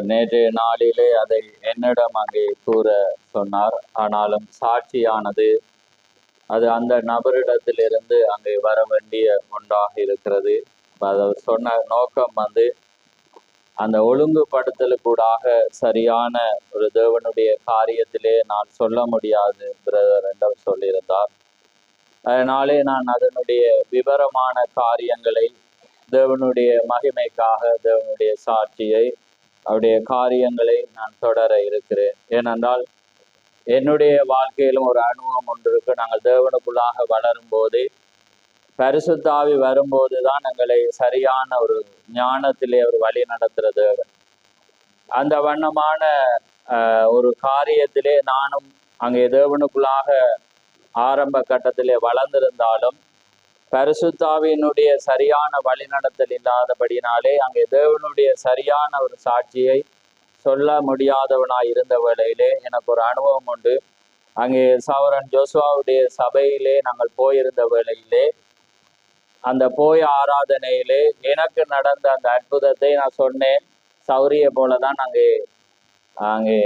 நேற்றைய நாளிலே அதை என்னிடம் அங்கே கூற சொன்னார். ஆனாலும் சாட்சியானது அது அந்த நபரிடத்திலிருந்து அங்கே வர வேண்டிய ஒன்றாக இருக்கிறது. அவர் சொன்ன நோக்கம் அந்த ஒழுங்குபடுத்தலுக்கூடாக சரியான ஒரு தேவனுடைய காரியத்திலே நான் சொல்ல முடியாது பிரதர் என்று சொல்லியிருந்தார். அதனாலே நான் அதனுடைய விவரமான காரியங்களை தேவனுடைய மகிமைக்காக தேவனுடைய சாட்சியை அவருடைய காரியங்களை நான் தொடர இருக்கிறேன். ஏனென்றால் என்னுடைய வாழ்க்கையிலும் ஒரு அனுபவம் ஒன்று இருக்கு. நாங்கள் தேவனுக்குள்ளாக வளரும் போது பரிசுத்தாவி வரும்போது தான் எங்களை சரியான ஒரு ஞானத்திலே அவர் வழி நடத்துகிற தேவன். அந்த வண்ணமான ஒரு காரியத்திலே நானும் அங்கே தேவனுக்குள்ளாக ஆரம்ப கட்டத்திலே வளர்ந்திருந்தாலும் பரிசுத்தாவினுடைய சரியான வழிநடத்தல் இல்லாதபடினாலே அங்கே தேவனுடைய சரியான ஒரு சாட்சியை சொல்ல முடியாதவனாய் இருந்த வேளையிலே எனக்கு ஒரு அனுபவம் உண்டு. அங்கே சௌரன் ஜோசுவாவுடைய சபையிலே நாங்கள் போயிருந்த வேளையிலே அந்த போய் ஆராதனையிலே எனக்கு நடந்த அந்த அற்புதத்தை நான் சொன்னேன். சௌரிய போலதான் அங்கே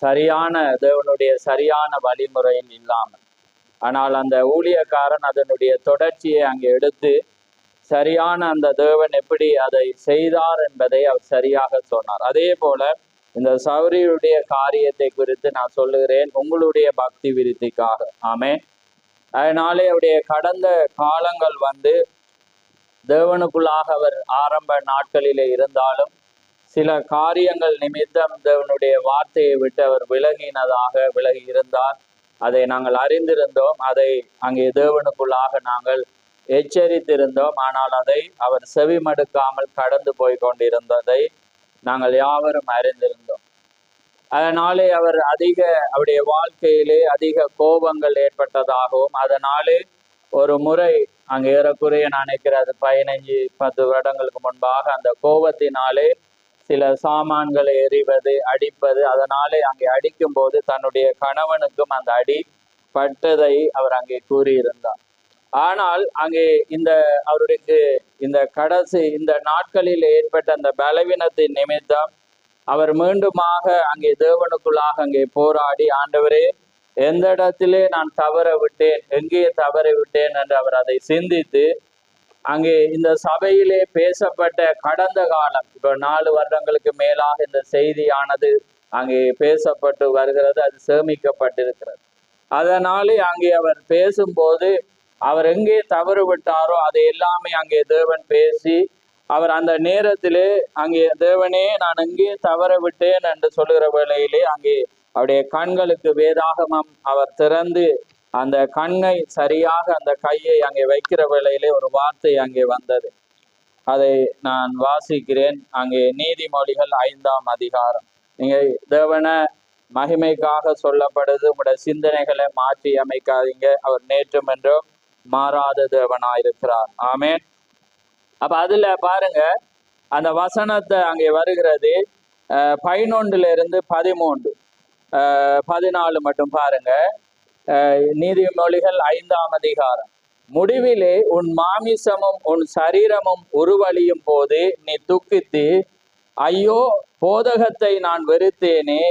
சரியான தேவனுடைய சரியான வழிமுறையில் இல்லாமல், ஆனால் அந்த ஊழியக்காரன் அதனுடைய தொடர்ச்சியை அங்கே எடுத்து சரியான அந்த தேவன் எப்படி அதை செய்தார் என்பதை அவர் சரியாக சொன்னார். அதே போல இந்த சௌரியுடைய காரியத்தை குறித்து நான் சொல்லுகிறேன் உங்களுடைய பக்தி விருத்திக்காக. ஆமென். அதனாலே அவருடைய கடந்த காலங்கள் தேவனுக்குள்ளாக அவர் ஆரம்ப நாட்களிலே இருந்தாலும் சில காரியங்கள் நிமித்தம் தேவனுடைய வார்த்தையை விட்டு அவர் விலகி இருந்தார். அதை நாங்கள் அறிந்திருந்தோம். அதை அங்கே தேவனுக்குள்ளாக நாங்கள் எச்சரித்திருந்தோம். ஆனால் அதை அவர் செவிமடுக்காமல் கடந்து போய் கொண்டிருந்ததை நாங்கள் யாவரும் அறிந்திருந்தோம். அதனாலே அவர் அவருடைய வாழ்க்கையிலே அதிக கோபங்கள் ஏற்பட்டதாகவும், அதனாலே ஒரு முறை அங்கே ஏறக்குறைய நான் நினைக்கிறது 15-10 வருடங்களுக்கு முன்பாக அந்த கோபத்தினாலே சில சாமான்களை எறிவது, அடிப்பது, அதனாலே அங்கே அடிக்கும் போது தன்னுடைய கணவனுக்கும் அந்த அடி பட்டதை அவர் அங்கே கூறியிருந்தார். ஆனால் அங்கே அவருக்கு இந்த நாட்களில் ஏற்பட்ட அந்த பலவீனத்தின் நிமித்தம் அவர் மீண்டுமாக அங்கே தேவனுக்குள்ளாக அங்கே போராடி, ஆண்டவரே எந்த இடத்திலே நான் தவற விட்டேன், எங்கே தவற விட்டேன் என்று அவர் அதை சிந்தித்து அங்கே இந்த சபையிலே பேசப்பட்ட கடந்த காலம், இப்போ 4 வருடங்களுக்கு மேலாக இந்த செய்தியானது அங்கே பேசப்பட்டு வருகிறது, அது சேமிக்கப்பட்டிருக்கிறது. அதனாலே அங்கே அவர் பேசும்போது அவர் எங்கே தவறு விட்டாரோ அதை எல்லாமே அங்கே தேவன் பேசி, அவர் அந்த நேரத்திலே அங்கே தேவனே நான் எங்கே தவற விட்டேன் என்று சொல்லுகிற வேளையிலே அங்கே அவருடைய கண்களுக்கு வேதாகமம் அவர் திறந்து அந்த கண்ணை சரியாக அந்த கையை அங்கே வைக்கிற வேளையிலே ஒரு வார்த்தை அங்கே வந்தது. அதை நான் வாசிக்கிறேன். அங்கே நீதிமொழிகள் 5ஆம் அதிகாரம். நீங்க தேவன மகிமைக்காக சொல்லப்படுது. உங்களுடைய சிந்தனைகளை மாற்றி அமைக்காதீங்க. அவர் நேற்றும் என்றும் மாறாத தேவனாயிருக்கிறார். ஆமென். அப்ப அதுல பாருங்க, அந்த வசனத்தை அங்கே வருகிறது 11 13 14 மட்டும் பாருங்க. நீதிமொழிகள் 5ஆம் அதிகாரம். முடிவிலே உன் மாமிசமும் உன் சரீரமும் உருவழியும் போது நீ துக்கித்து, ஐயோ போதகத்தை நான் வெறுத்தேனே,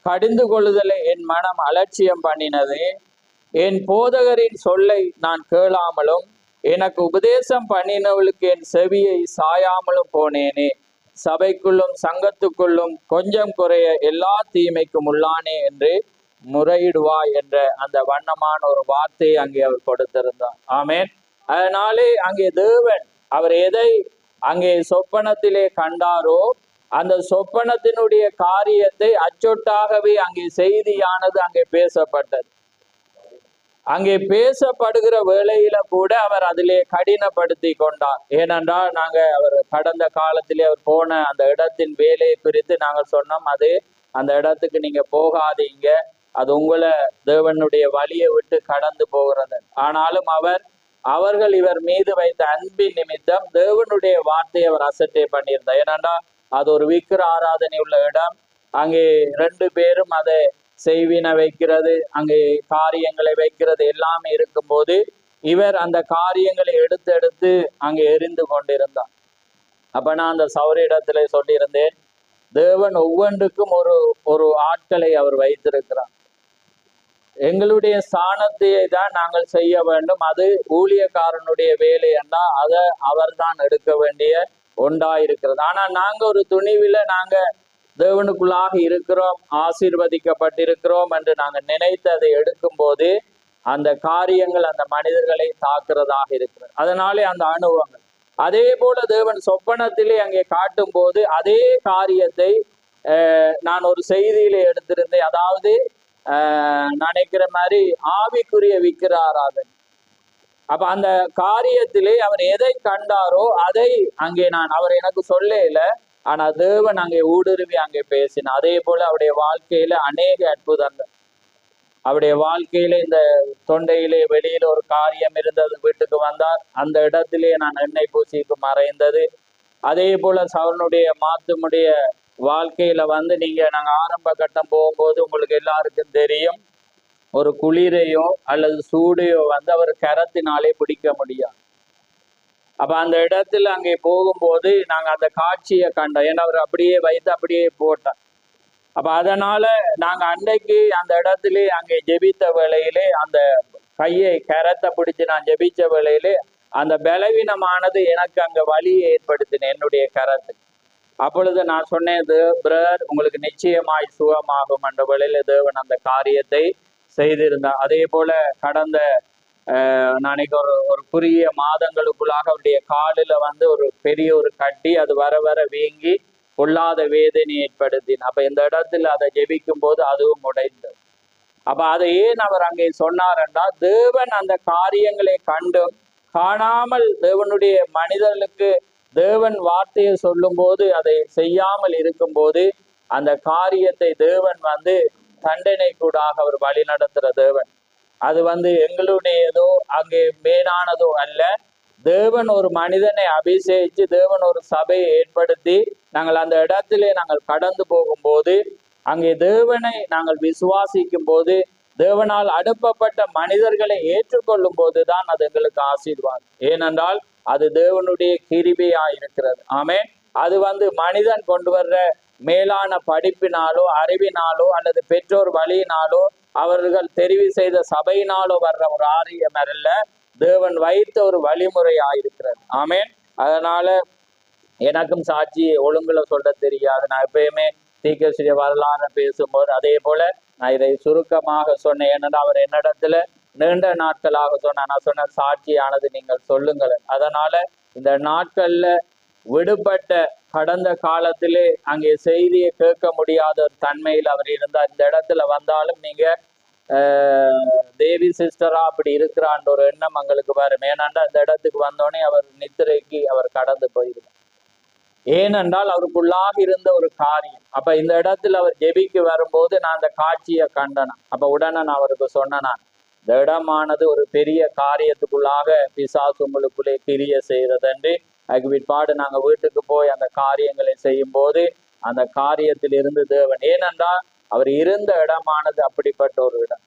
கடிந்து கொள்ளுதலை என் மனம் அலட்சியம் பண்ணினது, என் போதகரின் சொல்லை நான் கேளாமலும் எனக்கு உபதேசம் பண்ணினவளுக்கு என் செவியை சாயாமலும் போனேனே, சபைக்குள்ளும் சங்கத்துக்குள்ளும் கொஞ்சம் குறைய எல்லா தீமைக்கும் உள்ளானே என்று முறையிடுவாய் என்ற அந்த வண்ணமான ஒரு வார்த்தையை அங்கே அவர் கொடுத்திருந்தார். ஆமென். அதனாலே அங்கே தேவன் அவர் எதை அங்கே சொப்பனத்திலே கண்டாரோ அந்த சொப்பனத்தினுடைய காரியத்தை அச்சொட்டாகவே அங்கே செய்தியானது அங்கே பேசப்பட்டது. அங்கே பேசப்படுகிற வேளையில கூட அவர் அதிலே கடினப்படுத்தி கொண்டார். ஏனென்றால் அவர் கடந்த காலத்திலே அவர் போன அந்த இடத்தின் வேலையை குறித்து நாங்கள் சொன்னோம். அந்த இடத்துக்கு நீங்க போகாதீங்க, அது உங்களை தேவனுடைய வழியை விட்டு கடந்து போகிறது. ஆனாலும் அவர்கள் இவர் மீது வைத்த அன்பின் நிமித்தம் தேவனுடைய வார்த்தையை அவர் அசட்டை பண்ணியிருந்தார். ஏனென்றால் அது ஒரு விக்கிர ஆராதனை உள்ள இடம். அங்கே 2 பேரும் அதை செய்வினை வைக்கிறது, அங்கே காரியங்களை வைக்கிறது எல்லாமே இருக்கும்போது இவர் அந்த காரியங்களை எடுத்து அங்கே எரிந்து கொண்டிருந்தார். அப்ப நான் அந்த சௌர இடத்துல சொல்லியிருந்தேன், தேவன் ஒவ்வொன்றுக்கும் ஒரு ஒரு ஆட்களை அவர் வைத்திருக்கிறார். எங்களுடைய ஸ்தானத்தையே தான் நாங்கள் செய்ய வேண்டும். அது ஊழியக்காரனுடைய வேலை என்றால் அதை அவர் தான் எடுக்க வேண்டிய ஒன்றாயிருக்கிறது. ஆனால் நாங்க ஒரு துணிவில நாங்க தேவனுக்குள்ளாக இருக்கிறோம், ஆசீர்வதிக்கப்பட்டிருக்கிறோம் என்று நாங்கள் நினைத்து அதை எடுக்கும் போது அந்த காரியங்கள் அந்த மனிதர்களை தாக்குறதாக இருக்கிறது. அதனாலே அந்த அனுபவங்கள் அதே போல தேவன் சொப்பனத்திலே அங்கே காட்டும் போது அதே காரியத்தை நான் ஒரு செய்தியிலே எடுத்திருந்தேன். அதாவது நினைக்கிற மாதிரி ஆவிக்குரிய விக்கிராராதன். அப்ப அந்த காரியத்திலே அவர் எதை கண்டாரோ அதை அங்கே அவர் எனக்கு சொல்லல, ஆனா தேவன் அங்கே ஊடுருவி அங்கே பேசினார். அதே போல அவருடைய வாழ்க்கையில அநேக அற்புதங்கள், அவருடைய வாழ்க்கையில இந்த தொண்டையிலே வெளியில ஒரு காரியம் இருந்தது, வீட்டுக்கு வந்தார், அந்த இடத்திலே நான் எண்ணெய் பூசிக்கு மறைந்தது. அதே போல சவனுடைய மாத்துமுடைய வாழ்க்கையில நாங்க ஆரம்ப கட்டம் போகும்போது உங்களுக்கு எல்லாருக்கும் தெரியும், ஒரு குளிரையோ அல்லது சூடையோ அவர் கரத்தினாலே பிடிக்க முடியாது. அப்ப அந்த இடத்துல அங்கே போகும்போது நாங்க அந்த காட்சியை கண்டோம். ஏன்னா அவர் அப்படியே வைத்து அப்படியே போட்டார். அப்ப அதனால நாங்க அன்றைக்கு அந்த இடத்துல அங்கே ஜெபித்த வேளையிலே அந்த கையை கரத்தை பிடிச்சு நான் ஜெபிச்ச வேளையிலே அந்த பலவீனமானது எனக்கு அங்க வலியை ஏற்படுத்தினேன் என்னுடைய கரத்துக்கு. அப்பொழுது நான் சொன்னேன், பிரதர் உங்களுக்கு நிச்சயமாய் சுகமாகும் என்ற வேளையில தேவன் அந்த காரியத்தை செய்திருந்தார். அதே போல கடந்த நாளைக்கு ஒரு குறுகிய மாதங்களுக்குள்ளாக அவருடைய காலில் ஒரு பெரிய ஒரு கட்டி அது வர வர வீங்கி பொல்லாத வேதனை ஏற்படுத்தின. அப்ப இந்த இடத்துல அதை ஜெபிக்கும் போது அதுவும் உடைந்தது. அப்ப அதை ஏன் அவர் அங்கே சொன்னார் என்றால், தேவன் அந்த காரியங்களை கண்டும் காணாமல் தேவனுடைய மனிதர்களுக்கு தேவன் வார்த்தையை சொல்லும் போது அதை செய்யாமல் இருக்கும் போது அந்த காரியத்தை தேவன் தண்டனை கூடாக அவர் வழி நடத்துற தேவன். அது எங்களுடையதோ அங்கே மேலானதோ அல்ல. தேவன் ஒரு மனிதனை அபிஷேகிச்சு தேவன் ஒரு சபையை ஏற்படுத்தி நாங்கள் அந்த இடத்திலே நாங்கள் கடந்து போகும்போது அங்கே தேவனை நாங்கள் விசுவாசிக்கும் போது தேவனால் அனுப்பப்பட்ட மனிதர்களை ஏற்றுக்கொள்ளும் போதுதான் அது எங்களுக்கு ஆசீர்வாதம். ஏனென்றால் அது தேவனுடைய கிருபையா இருக்கிறது. ஆமென். அது மனிதன் கொண்டு வர்ற மேலான படிப்பினாலோ அறிவினாலோ அல்லது பெற்றோர் வழியினாலோ அவர்கள் தெரிவு செய்த சபையினாலோ வர்ற ஒரு ஆரியம் அல்ல, தேவன் வைத்த ஒரு வழிமுறையாயிருக்கிறது. ஆமென். அதனால எனக்கும் சாட்சி ஒழுங்குல சொல்ல தெரியாது. நான் எப்பயுமே தீர்க்கதரிசி வரலாறு பேசும்போது அதே போல நான் இதை சுருக்கமாக சொன்னேன். ஏன்னா அவர் என்னிடத்துல நீண்ட நாட்களாக நான் சொன்ன சாட்சியானது நீங்கள் சொல்லுங்கள். அதனால இந்த நாட்கள்ல விடுபட்ட கடந்த காலத்திலே அங்கே செய்தியை கேட்க முடியாத ஒரு தன்மையில் அவர் இருந்தார். இந்த இடத்துல வந்தாலும் நீங்க தேவி சிஸ்டரா அப்படி இருக்கிறான்ற ஒரு எண்ணம் எங்களுக்கு வரும். ஏனென்றா இந்த இடத்துக்கு வந்தோடனே அவர் நித்திரைக்கு அவர் கடந்து போயிருந்தார். ஏனென்றால் அவருக்குள்ளாக இருந்த ஒரு காரியம். அப்ப இந்த இடத்துல அவர் ஜெபிக்கு வரும்போது நான் அந்த காட்சியை கண்டனேன். அப்ப உடனே நான் அவருக்கு சொன்னேன், இந்த இடமானது ஒரு பெரிய காரியத்துக்குள்ளாக பிசாசு உங்களுக்குள்ளே கிரிய செய்யறதென்று. அதுக்கு பிற்பாடு நாங்க வீட்டுக்கு போய் அந்த காரியங்களை செய்யும் போது அந்த காரியத்தில் இருந்து தேவன், ஏனென்றால் அவர் இருந்த இடமானது அப்படிப்பட்ட ஒரு இடம்.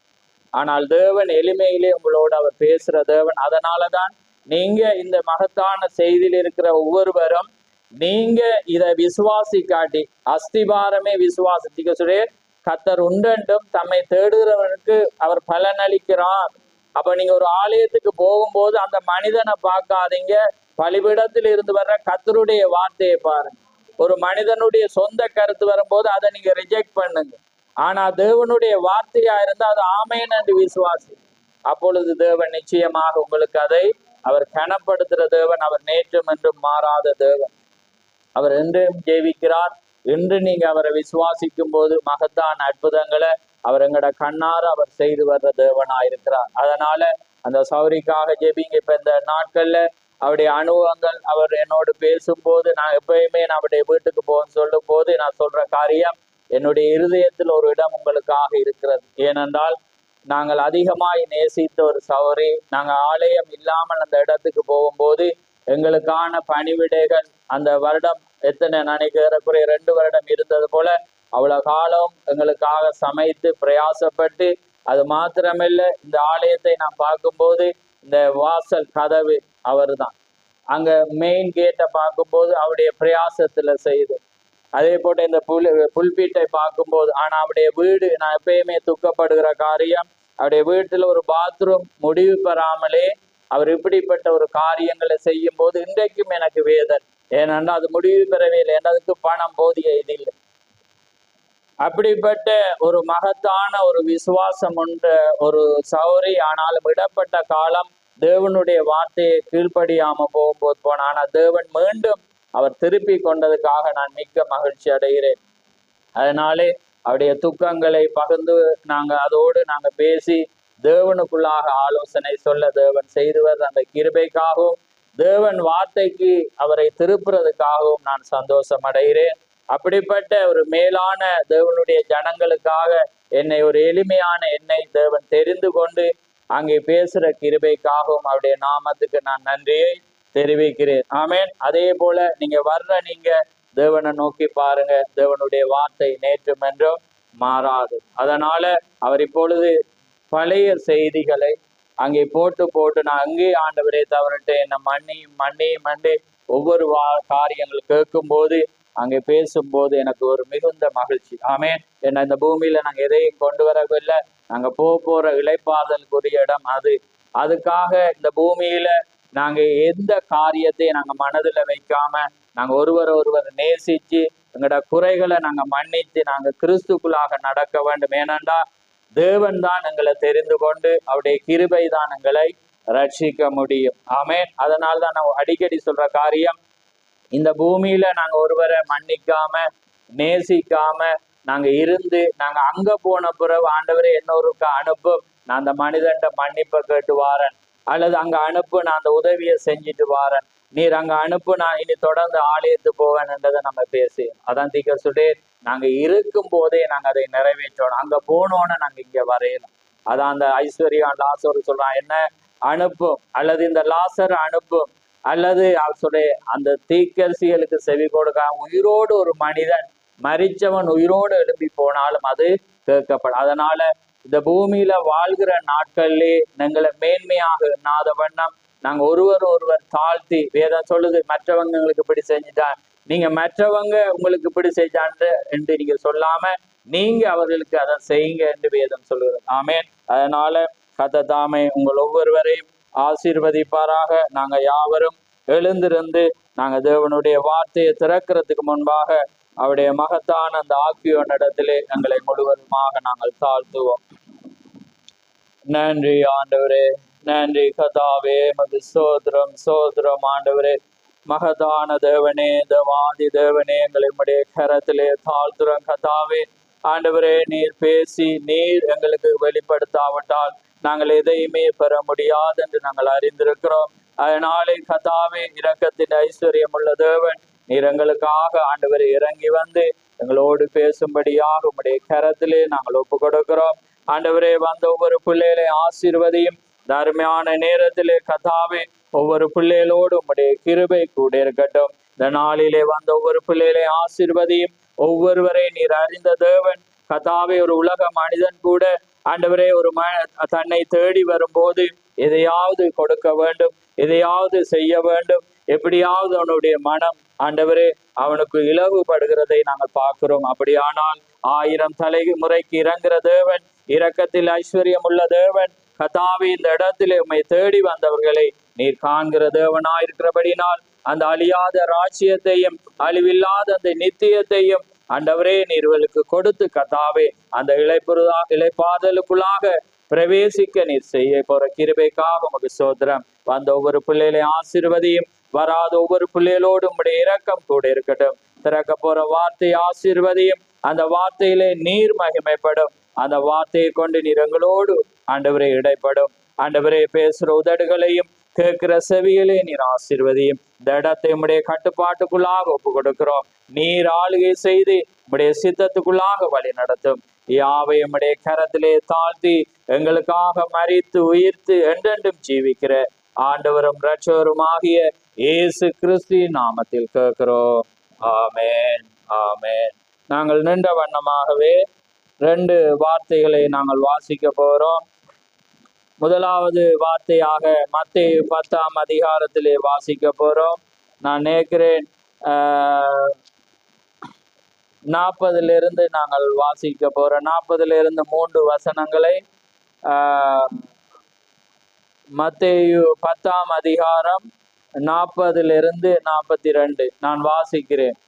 ஆனால் தேவன் எளிமையிலே உங்களோடு அவர் பேசுற தேவன். அதனாலதான் நீங்க இந்த மகத்தான செய்தியில் இருக்கிற ஒவ்வொருவரும் நீங்க இதை விசுவாசிக்காட்டி, அஸ்திபாரமே விசுவாசிக்க சொல்லி கத்தர் உண்டென்றும் தம்மை தேடுகிறவனுக்கு அவர் பலனளிக்கிறார். அப்ப நீங்க ஒரு ஆலயத்துக்கு போகும்போது அந்த மனிதனை பார்க்காதீங்க, பலிபீடத்தில் இருந்து வர்ற கத்தருடைய வார்த்தையை பாருங்க. ஒரு மனிதனுடைய சொந்த கருத்து வரும்போது அதை நீங்க ரிஜெக்ட் பண்ணுங்க. ஆனா தேவனுடைய வார்த்தையா இருந்தா அது ஆமேன் என்று விசுவாசி. அப்பொழுது தேவன் நிச்சயமாக உங்களுக்கு அதை அவர் கனப்படுத்துற தேவன். அவர் நேற்றும் என்றும் மாறாத தேவன். அவர் என்றும் ஜெயிக்கிறார். இன்று நீங்க அவரை விசுவாசிக்கும் போது மகத்தான அற்புதங்களை அவர் எங்களோட கண்ணார அவர் செய்து வர்ற தேவனாயிருக்கிறார். அதனால அந்த சௌரிக்காக ஜெபிங்க. இப்ப இந்த நாட்கள்ல அவருடைய அனுபவங்கள் அவர் என்னோடு பேசும்போது நான் எப்பயுமே நான் அவருடைய வீட்டுக்கு போகணும்னு சொல்லும் போது நான் சொல்ற காரியம், என்னுடைய இருதயத்தில் ஒரு இடம் உங்களுக்காக இருக்கிறது. ஏனென்றால் நாங்கள் அதிகமாய் நேசித்த ஒரு சௌரி, நாங்க ஆலயம் இல்லாமல் அந்த இடத்துக்கு போகும்போது எங்களுக்கான பணிவிடைகள் அந்த வருடம் எத்தனை நினைக்கிறக்குறைய 2 வருடம் இருந்தது போல அவ்வளவு காலம் எங்களுக்காக சமைத்து பிரயாசப்பட்டு, அது மாத்திரமில்லை இந்த ஆலயத்தை நான் பார்க்கும்போது இந்த வாசல் கதவு அவர் தான், அங்க மெயின் கேட்டை பார்க்கும்போது அவருடைய பிரயாசத்துல செய்து அதே போல இந்த புல்பீட்டை பார்க்கும்போது, ஆனா அவருடைய வீடு, நான் எப்பயுமே துக்கப்படுகிற காரியம், அவருடைய வீட்டுல ஒரு பாத்ரூம் முடிவு பெறாமலே அவர் இப்படிப்பட்ட ஒரு காரியங்களை செய்யும் போது இன்றைக்கும் எனக்கு வேதனை. ஏனென்றால் அது முடிவு பெறவே இல்லை, என்னதுக்கு பணம் போதிய இது இல்லை. அப்படிப்பட்ட ஒரு மகத்தான ஒரு விசுவாசம் உண்ட ஒரு சௌரி, ஆனாலும் இடப்பட்ட காலம் தேவனுடைய வார்த்தையை கீழ்ப்படியாம போகும்போது போன, ஆனா தேவன் மீண்டும் அவர் திருப்பி கொண்டதுக்காக நான் மிக்க மகிழ்ச்சி அடைகிறேன். அதனாலே அவருடைய துக்கங்களை பகிர்ந்து அதோடு நாங்க பேசி தேவனுக்குள்ளாக ஆலோசனை சொல்ல தேவன் செய்துவர் அந்த கிருபைக்காகவும் தேவன் வார்த்தைக்கு அவரை திருப்புறதுக்காகவும் நான் சந்தோஷம் அடைகிறேன். அப்படிப்பட்ட ஒரு மேலான தேவனுடைய ஜனங்களுக்காக என்னை ஒரு எளிமையான என்னை தேவன் தெரிந்து கொண்டு அங்கே பேசுற கிருபைக்காகவும் அவருடைய நாமத்துக்கு நான் நன்றியை தெரிவிக்கிறேன். ஆமேன். அதே போல நீங்க தேவனை நோக்கி பாருங்க. தேவனுடைய வார்த்தை நேற்றும் என்றும் மாறாது. அதனால அவர் இப்பொழுது பழைய செய்திகளை அங்கே போட்டு நான் அங்கே ஆண்டவரே தவறிட்டு என்னை மண்ணி ஒவ்வொரு காரியங்கள் கேட்கும் போது அங்கே பேசும்போது எனக்கு ஒரு மிகுந்த மகிழ்ச்சி. ஆமேன். என்ன இந்த பூமியில நாங்க எதையும் கொண்டு வரவில்லை. நாங்க போற இளைப்பாறுதலுக்குரிய இடம் அது. அதுக்காக இந்த பூமியில நாங்க எந்த காரியத்தையும் நாங்க மனதுல வைக்காம நாங்க ஒருவர் நேசிச்சு எங்களோட குறைகளை நாங்க மன்னிச்சு நாங்க கிறிஸ்துக்குள்ளாக நடக்க வேண்டும். ஏனென்றா தேவன் தான் எங்களை தெரிந்து கொண்டு அவருடைய கிருபை தான் எங்களை ரட்சிக்க முடியும். ஆமேன். அதனால்தான் நான் அடிக்கடி சொல்ற காரியம், இந்த பூமியில நாங்க ஒருவரை மன்னிக்காம நேசிக்காம நாங்க இருந்து நாங்க அங்க போன பிறகு ஆண்டவரே இன்னொருக்கு அனுப்பு, நான் அந்த மனிதன்ட்ட மன்னிப்பை கேட்டு வாரேன், அல்லது அங்க அனுப்பு நான் அந்த உதவியை செஞ்சுட்டு வாரேன், நீர் அங்க அனுப்பு நான் இனி தொடர்ந்து ஆலயத்து போவேன்ன்றதை நம்ம பேசி அதான் தீக்க சொல்லி நாங்க இருக்கும் போதே நாங்க அதை நிறைவேற்றணும். அங்க போனோன்னு நாங்க இங்க வரையணும். அதான் அந்த ஐஸ்வர்யா லாசர் சொல்றான், என்ன அனுப்பும் அல்லது இந்த லாசர் அனுப்பும் அல்லது அவருடைய அந்த தீக்கரசிகளுக்கு செவி கொடுக்க உயிரோடு ஒரு மனிதன் மரிச்சவன் உயிரோடு எழுப்பி போனாலும் அது கேட்கப்படும். அதனால இந்த பூமியில வாழ்கிற நாட்கள்லே எங்களை மேன்மையாக எண்ணாத வண்ணம் நாங்க ஒருவர் தாழ்த்தி, வேதம் சொல்லுது மற்றவங்க உங்களுக்கு இப்படி செஞ்சுட்டான், நீங்க மற்றவங்க உங்களுக்கு இப்படி செஞ்சான்று என்று நீங்க சொல்லாம நீங்க அவர்களுக்கு அதை செய்யுங்க என்று வேதம் சொல்லுகிறது. ஆமேன். அதனால கர்த்தர் தாமே உங்கள் ஒவ்வொருவரையும் ஆசீர்வதிப்பாராக. நாங்க யாவரும் எழுந்திருந்து நாங்க தேவனுடைய வார்த்தையை திறக்கிறதுக்கு முன்பாக அவருடைய மகத்தான அந்த ஆக்கியோன் இடத்திலே எங்களை முழுவதுமாக நாங்கள் தாழ்த்துவோம். நன்றி ஆண்டவரே, நன்றி கர்த்தாவே, மது சோதரம் ஆண்டவரே, மகதான தேவனே, தேவாதி தேவனே, எங்களை உடைய கரத்திலே தாழ்த்துறோம் கர்த்தாவே. ஆண்டவரே, நீர் பேசி நீர் எங்களுக்கு வெளிப்படுத்தாவிட்டால் நாங்கள் எதையுமே பெற முடியாது என்று நாங்கள் அறிந்திருக்கிறோம். அதனாலே கர்த்தாவே, இரக்கத்தின் ஐஸ்வர்யம் உள்ள தேவன், நீர் எங்களுக்காக ஆண்டவரை இறங்கி வந்து எங்களோடு பேசும்படியாக உம்முடைய கரத்திலே நாங்கள் ஒப்பு கொடுக்கிறோம். ஆண்டவரே, வந்த ஒவ்வொரு பிள்ளைகளை ஆசீர்வதியும். தர்மையான நேரத்திலே கர்த்தாவே, ஒவ்வொரு பிள்ளைகளோடு உம்முடைய கிருபை கூட இருக்கட்டும். இந்த நாளிலே வந்த ஒவ்வொரு பிள்ளைகளை ஆசீர்வதியும். ஒவ்வொருவரை நீர் அறிந்த தேவன் கர்த்தாவே. ஒரு உலக மனிதன் கூட ஆண்டவரே ஒரு தன்னை தேடி வரும்போது எதையாவது கொடுக்க வேண்டும், எதையாவது செய்ய வேண்டும், எப்படியாவது அவனுடைய மனம் ஆண்டவரே அவனுக்கு இலவுபடுகிறதை நாங்கள் பார்க்கிறோம். அப்படியானால் 1000 தலைமுறைக்கு இறங்குற தேவன், இரக்கத்தில் ஐஸ்வர்யம் உள்ள தேவன் கர்த்தாவே, இந்த இடத்திலே உம்மை தேடி வந்தவர்களை நீர் காண்கிற தேவனாயிருக்கிறபடினால் அந்த அழியாத ராஜ்யத்தையும் அழிவில்லாத அந்த நித்தியத்தையும் ஆண்டவரே நீர்களுக்கு கொடுத்து கர்த்தாவே அந்த இளைப்பாதலுக்குள்ளாக பிரவேசிக்க நீர் செய்ய போற கிருபைக்காக உமக்கு ஸ்தோத்திரம். வந்த ஒவ்வொரு பிள்ளைகளை ஆசீர்வதியும். வராத ஒவ்வொரு பிள்ளைகளோடும் உம்முடைய இரக்கம் கூட இருக்கட்டும். திறக்க போற வார்த்தை ஆசீர்வதியும். அந்த வார்த்தையிலே நீர் மகிமைப்படும். அந்த வார்த்தையை கொண்டு நீர் எங்களோடு ஆண்டவரே இடைப்படும். ஆண்டவரே, பேசுற உதடுகளையும் கேட்கிற செவிகளை நீர் ஆசீர்வதியும். இந்த இடத்தை உம்முடைய கட்டுப்பாட்டுக்குள்ளாக ஒப்பு கொடுக்கிறோம். நீர் ஆளுகை செய்து உம்முடைய சித்தத்துக்குள்ளாக வழி நடத்தும். யாவை உம்முடைய கரத்திலே தாழ்த்தி எங்களுக்காக மரித்து உயிர்த்து என்றென்றும் ஜீவிக்கிற ஆண்டவரும் இரட்சகரும் ஆகிய இயேசு கிறிஸ்துவின் நாமத்தில் கேட்கிறோம். ஆமேன், ஆமேன். நாங்கள் நின்ற வண்ணமாகவே 2 வார்த்தைகளை நாங்கள் வாசிக்க போகிறோம். முதலாவது வார்த்தையாக மத்தேயு 10ஆம் அதிகாரத்திலே வாசிக்க போறோம். நான் நினைக்கிறேன் 40 நாங்கள் வாசிக்க போறோம். 40 3 வசனங்களை மத்தேயு 10ஆம் அதிகாரம் 40 42 நான் வாசிக்கிறேன்.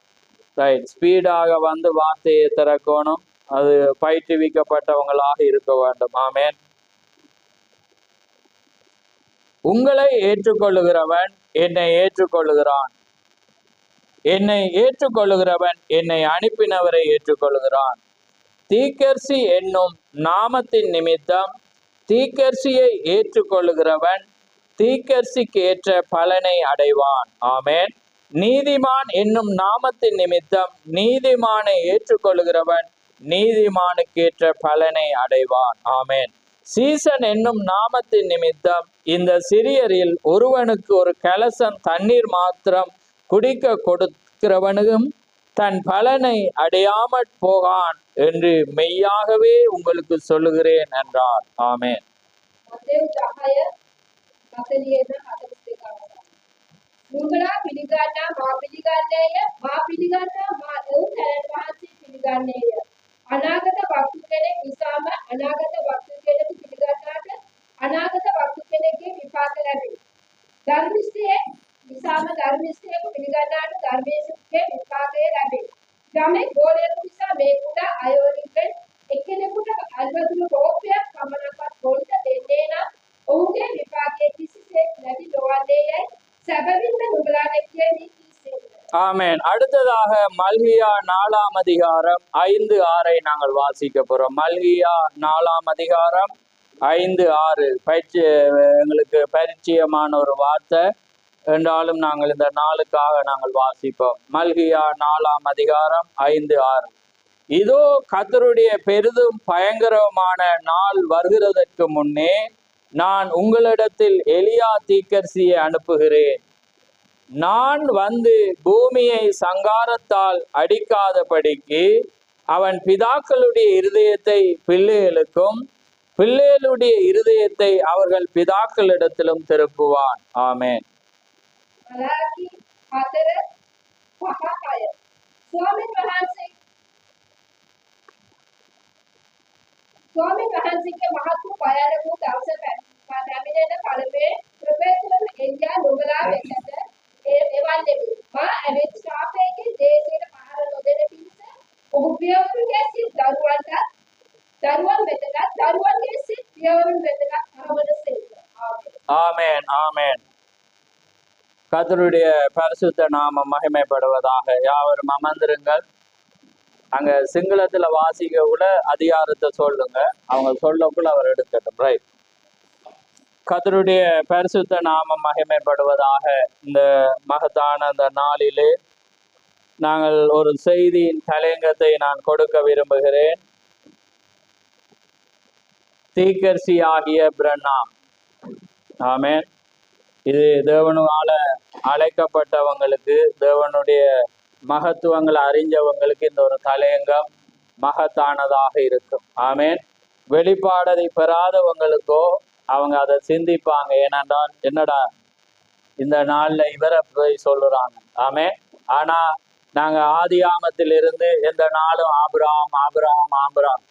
ரைட், ஸ்பீடாக வந்து வார்த்தையை திறக்கணும். அது பயிற்றுவிக்கப்பட்டவங்களாக இருக்க வேண்டும். ஆமேன். உங்களை ஏற்றுக்கொள்ளுகிறவன் என்னை ஏற்றுக்கொள்ளுகிறான், என்னை ஏற்றுக்கொள்ளுகிறவன் என்னை அனுப்பினவரை ஏற்றுக்கொள்ளுகிறான். தீக்கர்சி என்னும் நாமத்தின் நிமித்தம் தீக்கர்சியை ஏற்றுக்கொள்ளுகிறவன் தீக்கர்சிக்கு ஏற்ற பலனை அடைவான். ஆமேன். நீதிமான் என்னும் நாமத்தின் நிமித்தம் நீதிமானை ஏற்றுக்கொள்ளுகிறவன் நீதிமானுக்கேற்ற பலனை அடைவான். ஆமேன். சீசன் என்னும் நாமத்தின் நிமித்தம் இந்த சிறியரில் ஒருவனுக்கு ஒரு கலசம் தண்ணீர் மாத்திரம் குடிக்க கொடுக்கிறவனும் தன் பலனை அடையாமற் போகான் என்று மெய்யாகவே உங்களுக்கு சொல்லுகிறேன் என்றார். ஆமேன். නුඹලා පිළිගන්නා මා පිළිගන්නේය, මා පිළිගන්නා මා එවුන් හැරෙන් වහන්සේ පිළිගන්නේය. අනාගත වක්තු කෙනෙක් නිසාම අනාගත වක්තු කෙනෙකු පිළිගන්නාට අනාගත වක්තු කෙනෙක්ගේ විපාක ලැබේ. ධර්මිෂ්ඨයෙක් නිසාම ධර්මිෂ්ඨයෙකු පිළිගන්නාට ධර්මයේ විපාකය ලැබේ. යමෙක් ගෝලයෙකු නිසා මේ කුඩා අයෝනිකෙන් එක්කෙනෙකුට අල්වදුණු රෝපයක් පමණක්වත් ගොල්ට දෙන්නේ නම් ඔහුගේ විපාකයේ කිසිසේත් නැති නොවන්නේ යයි සැබවින්ම නුඹලාට කියමි කීසේක. ஆமேன். அடுத்ததாக மல்கியா 4ஆம் அதிகாரம் 5-6 நாங்கள் வாசிக்க போறோம். மல்கியா 4ஆம் அதிகாரம் 5-6 எங்களுக்கு பரிச்சயமான ஒரு வார்த்தை என்றாலும் நாங்கள் இந்த நாளுக்காக நாங்கள் வாசிப்போம். மல்கியா 4ஆம் அதிகாரம் 5-6. இதோ கர்த்தருடைய பெரிதும் பயங்கரமான நாள் வருகிறதற்கு முன்னே நான் உங்களிடத்தில் எலியா தீர்க்கதரிசியை அனுப்புகிறேன். நான் வந்து பூமியை சங்காரத்தால் அடிக்காதபடிக்கு அவன் பிதாக்களுடைய இருதயத்தை பிள்ளைகளுக்கும் பிள்ளைகளுடைய இருதயத்தை அவர்கள் பிதாக்களிடத்திலும் திருப்புவான். ஆமேன். ස්වාමීන් වහන්සේගේ මහත් වූ භයානක වූ දවස පැමිණෙන කලබේ ප්‍රවේශවල එල්ලා නුඹලා වෙතට එවන්නෙමි. මා ඇවිත් ශාපයේ දේශයට පහර නොදෙන පිණිස ඔහු පියවරුන්ගේ සිත් දරුවන් වෙතට දරුවන්ගේ සිත් පියවරුන් වෙතට හරවනසේක. ஆமேன். ஆமேன். கர்த்தருடைய பரிசுத்த நாமம் மகிமைப்படுவதாக. யாவரும் அமர்ந்திருங்கள். அங்க சிங்களத்துல வாசிக்க கூட அதிகாரத்தை சொல்லுங்க, அவங்க சொல்லக்குள்ள அவர் எடுக்கட்டும். ரைட். கர்த்தருடைய பரிசுத்த நாமம் மகிமைப்படுவதாக. இந்த மகத்தான அந்த நாளிலே நாங்கள் ஒரு செய்தியின் தலையங்கத்தை நான் கொடுக்க விரும்புகிறேன். தீர்க்கதரிசி ஆகிய பிரண்ணாம். ஆமேன். இது தேவனால அழைக்கப்பட்டவங்களுக்கு, தேவனுடைய மகத்துவங்களை அறிஞ்சவங்களுக்கு இந்த ஒரு தலையங்கம் மகத்தானதாக இருக்கும். ஆமேன். வெளிப்பாடதை பெறாதவங்களுக்கோ அவங்க அதை சிந்திப்பாங்க. ஏனென்றால் என்னடா இந்த நாள்ல இவரை போய் சொல்லுறாங்க. ஆமேன். ஆனா நாங்க ஆதியாமத்திலிருந்து எந்த நாளும் ஆபிரகாம் ஆபிரகாம் ஆபிரகாம்,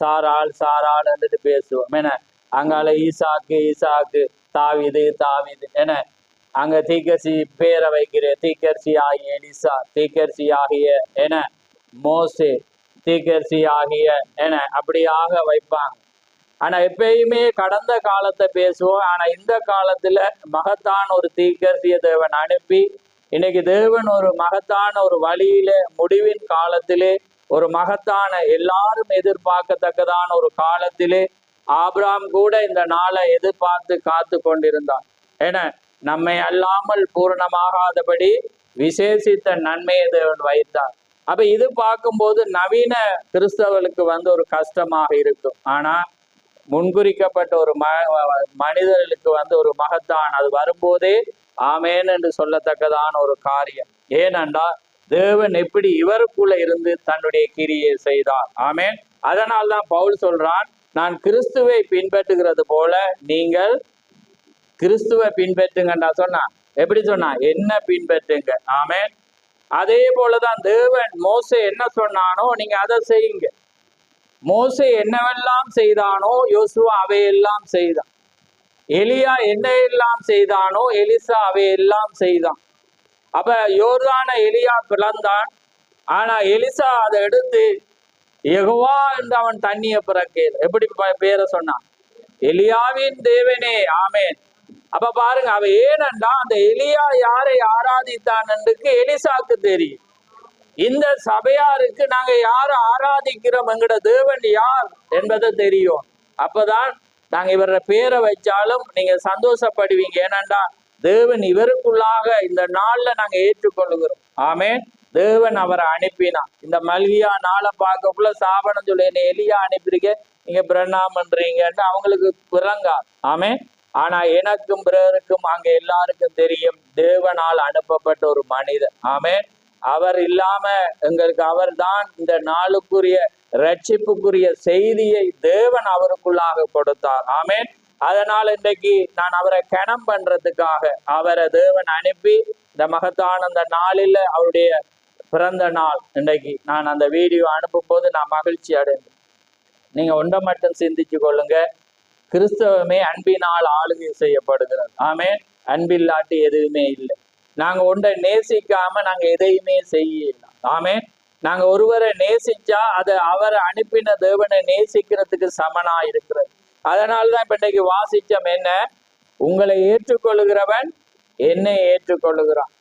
சாராள் சாராள் என்றுட்டு பேசுவோம். என்ன அங்கால ஈசாக்கு ஈசாக்கு, தாவிது தாவிது, என்ன அங்க தீர்க்கதரிசி பேரை வைக்கிற தீர்க்கதரிசி ஆகிய எலிசா, தீர்க்கதரிசி ஆகிய என மோசே, தீர்க்கதரிசி ஆகிய என அப்படியாக வைப்பாங்க. ஆனா எப்பயுமே கடந்த காலத்தை பேசுவோம். ஆனா இந்த காலத்துல மகத்தான ஒரு தீர்க்கதரிசியை தேவன் அனுப்பி இன்னைக்கு தேவன் ஒரு மகத்தான ஒரு வழியில முடிவின் காலத்திலே ஒரு மகத்தான எல்லாரும் எதிர்பார்க்கத்தக்கதான ஒரு காலத்திலே ஆபிரகாம் கூட இந்த நாளை எதிர்பார்த்து காத்து கொண்டிருந்தான். என நம்மை அல்லாமல் பூரணமாகாதபடி விசேஷித்த நன்மையை தேவன் வைத்தார். அப்ப இது பார்க்கும்போது நவீன கிறிஸ்தவர்களுக்கு வந்து ஒரு கஷ்டமாக இருக்கும். ஆனா முன்குறிக்கப்பட்ட ஒரு மனிதர்களுக்கு வந்து ஒரு மகத்தான் அது வரும்போதே ஆமேன் என்று சொல்லத்தக்கதான ஒரு காரியம். ஏனென்றால் தேவன் எப்படி இவருக்குள்ள இருந்து தன்னுடைய கிரியை செய்தார். ஆமேன். அதனால்தான் பவுல் சொல்றான், நான் கிறிஸ்துவை பின்பற்றுகிறது போல நீங்கள் கிறிஸ்துவை பின்பற்றுங்கண்டா சொன்னா. எப்படி சொன்னா? என்ன பின்பற்றுங்க. ஆமேன். அதே போலதான் தேவன் மோசே என்ன சொன்னானோ நீங்க அதை செய்யுங்க. மோசே என்னவெல்லாம் செய்தானோ யோசுவா அவையெல்லாம் செய்தான். எலியா என்ன எல்லாம் செய்தானோ எலிசா அவையெல்லாம் செய்தான். அப்ப யோர்தான எலியா பிளந்தான். ஆனா எலிசா அதை எடுத்து யெகோவா என்று அவன் தண்ணிய பிறக்கேன் எப்படி பேரை சொன்னான், எலியாவின் தேவனே ஆமேன். அப்ப பாருங்க, அவ ஏனென்றா அந்த எலியா யாரை ஆராதித்தான் என்றுக்கு எலிசாக்கு தெரியும். இந்த சபையாருக்கு நாங்க யாரை ஆராதிக்கிறோம், எங்கட தேவன் யார் என்பதை தெரியும். அப்பதான் நாங்க இவர பேரை வச்சாலும் நீங்க சந்தோஷப்படுவீங்க. ஏனென்றா தேவன் இவருக்குள்ளாக இந்த நாள்ல நாங்க ஏற்றுக்கொள்ளுகிறோம். ஆமேன். தேவன் அவரை அனுப்பினான். இந்த மல்கியா நாளை பார்க்கக்குள்ள சாபனம் சொல்லி என்ன எலியா அனுப்பிருக்க, நீங்க பிரண்ணாம் பண்றீங்கன்னு அவங்களுக்கு விளங்கா. ஆமேன். ஆனா எனக்கும் பிறருக்கும் அங்க எல்லாருக்கும் தெரியும் தேவனால் அனுப்பப்பட்ட ஒரு மனிதன். ஆமேன். அவர் இல்லாம எங்களுக்கு அவர் தான் இந்த நாளுக்குரிய ரட்சிப்புக்குரிய செய்தியை தேவன் அவருக்குள்ளாக கொடுத்தார். ஆமேன். அதனால இன்றைக்கு நான் அவரை கணம் பண்றதுக்காக அவரை தேவன் அனுப்பி இந்த மகத்தான அந்த நாளில் அவருடைய பிறந்த நாள் இன்றைக்கு நான் அந்த வீடியோ அனுப்பும் போது நான் மகிழ்ச்சி அடைந்தேன். நீங்க ஒன்றை மட்டும் சிந்திச்சு கொள்ளுங்க, கிறிஸ்தவமே அன்பினால் ஆளுகை செய்யப்படுகிறது. ஆமேன். அன்பில்லாட்டி எதுவுமே இல்லை. நாங்க ஒன்றை நேசிக்காம நாங்க எதையுமே செய்யலாம். ஆமேன். நாங்க ஒருவரை நேசிச்சா அதை அவரை அனுப்பின தேவனை நேசிக்கிறதுக்கு சமனா இருக்கிறது. அதனாலதான் இப்ப இன்னைக்கு வாசிச்சம் என்ன, உங்களை ஏற்றுக்கொள்ளுகிறவன் என்னை ஏற்றுக்கொள்ளுகிறான்.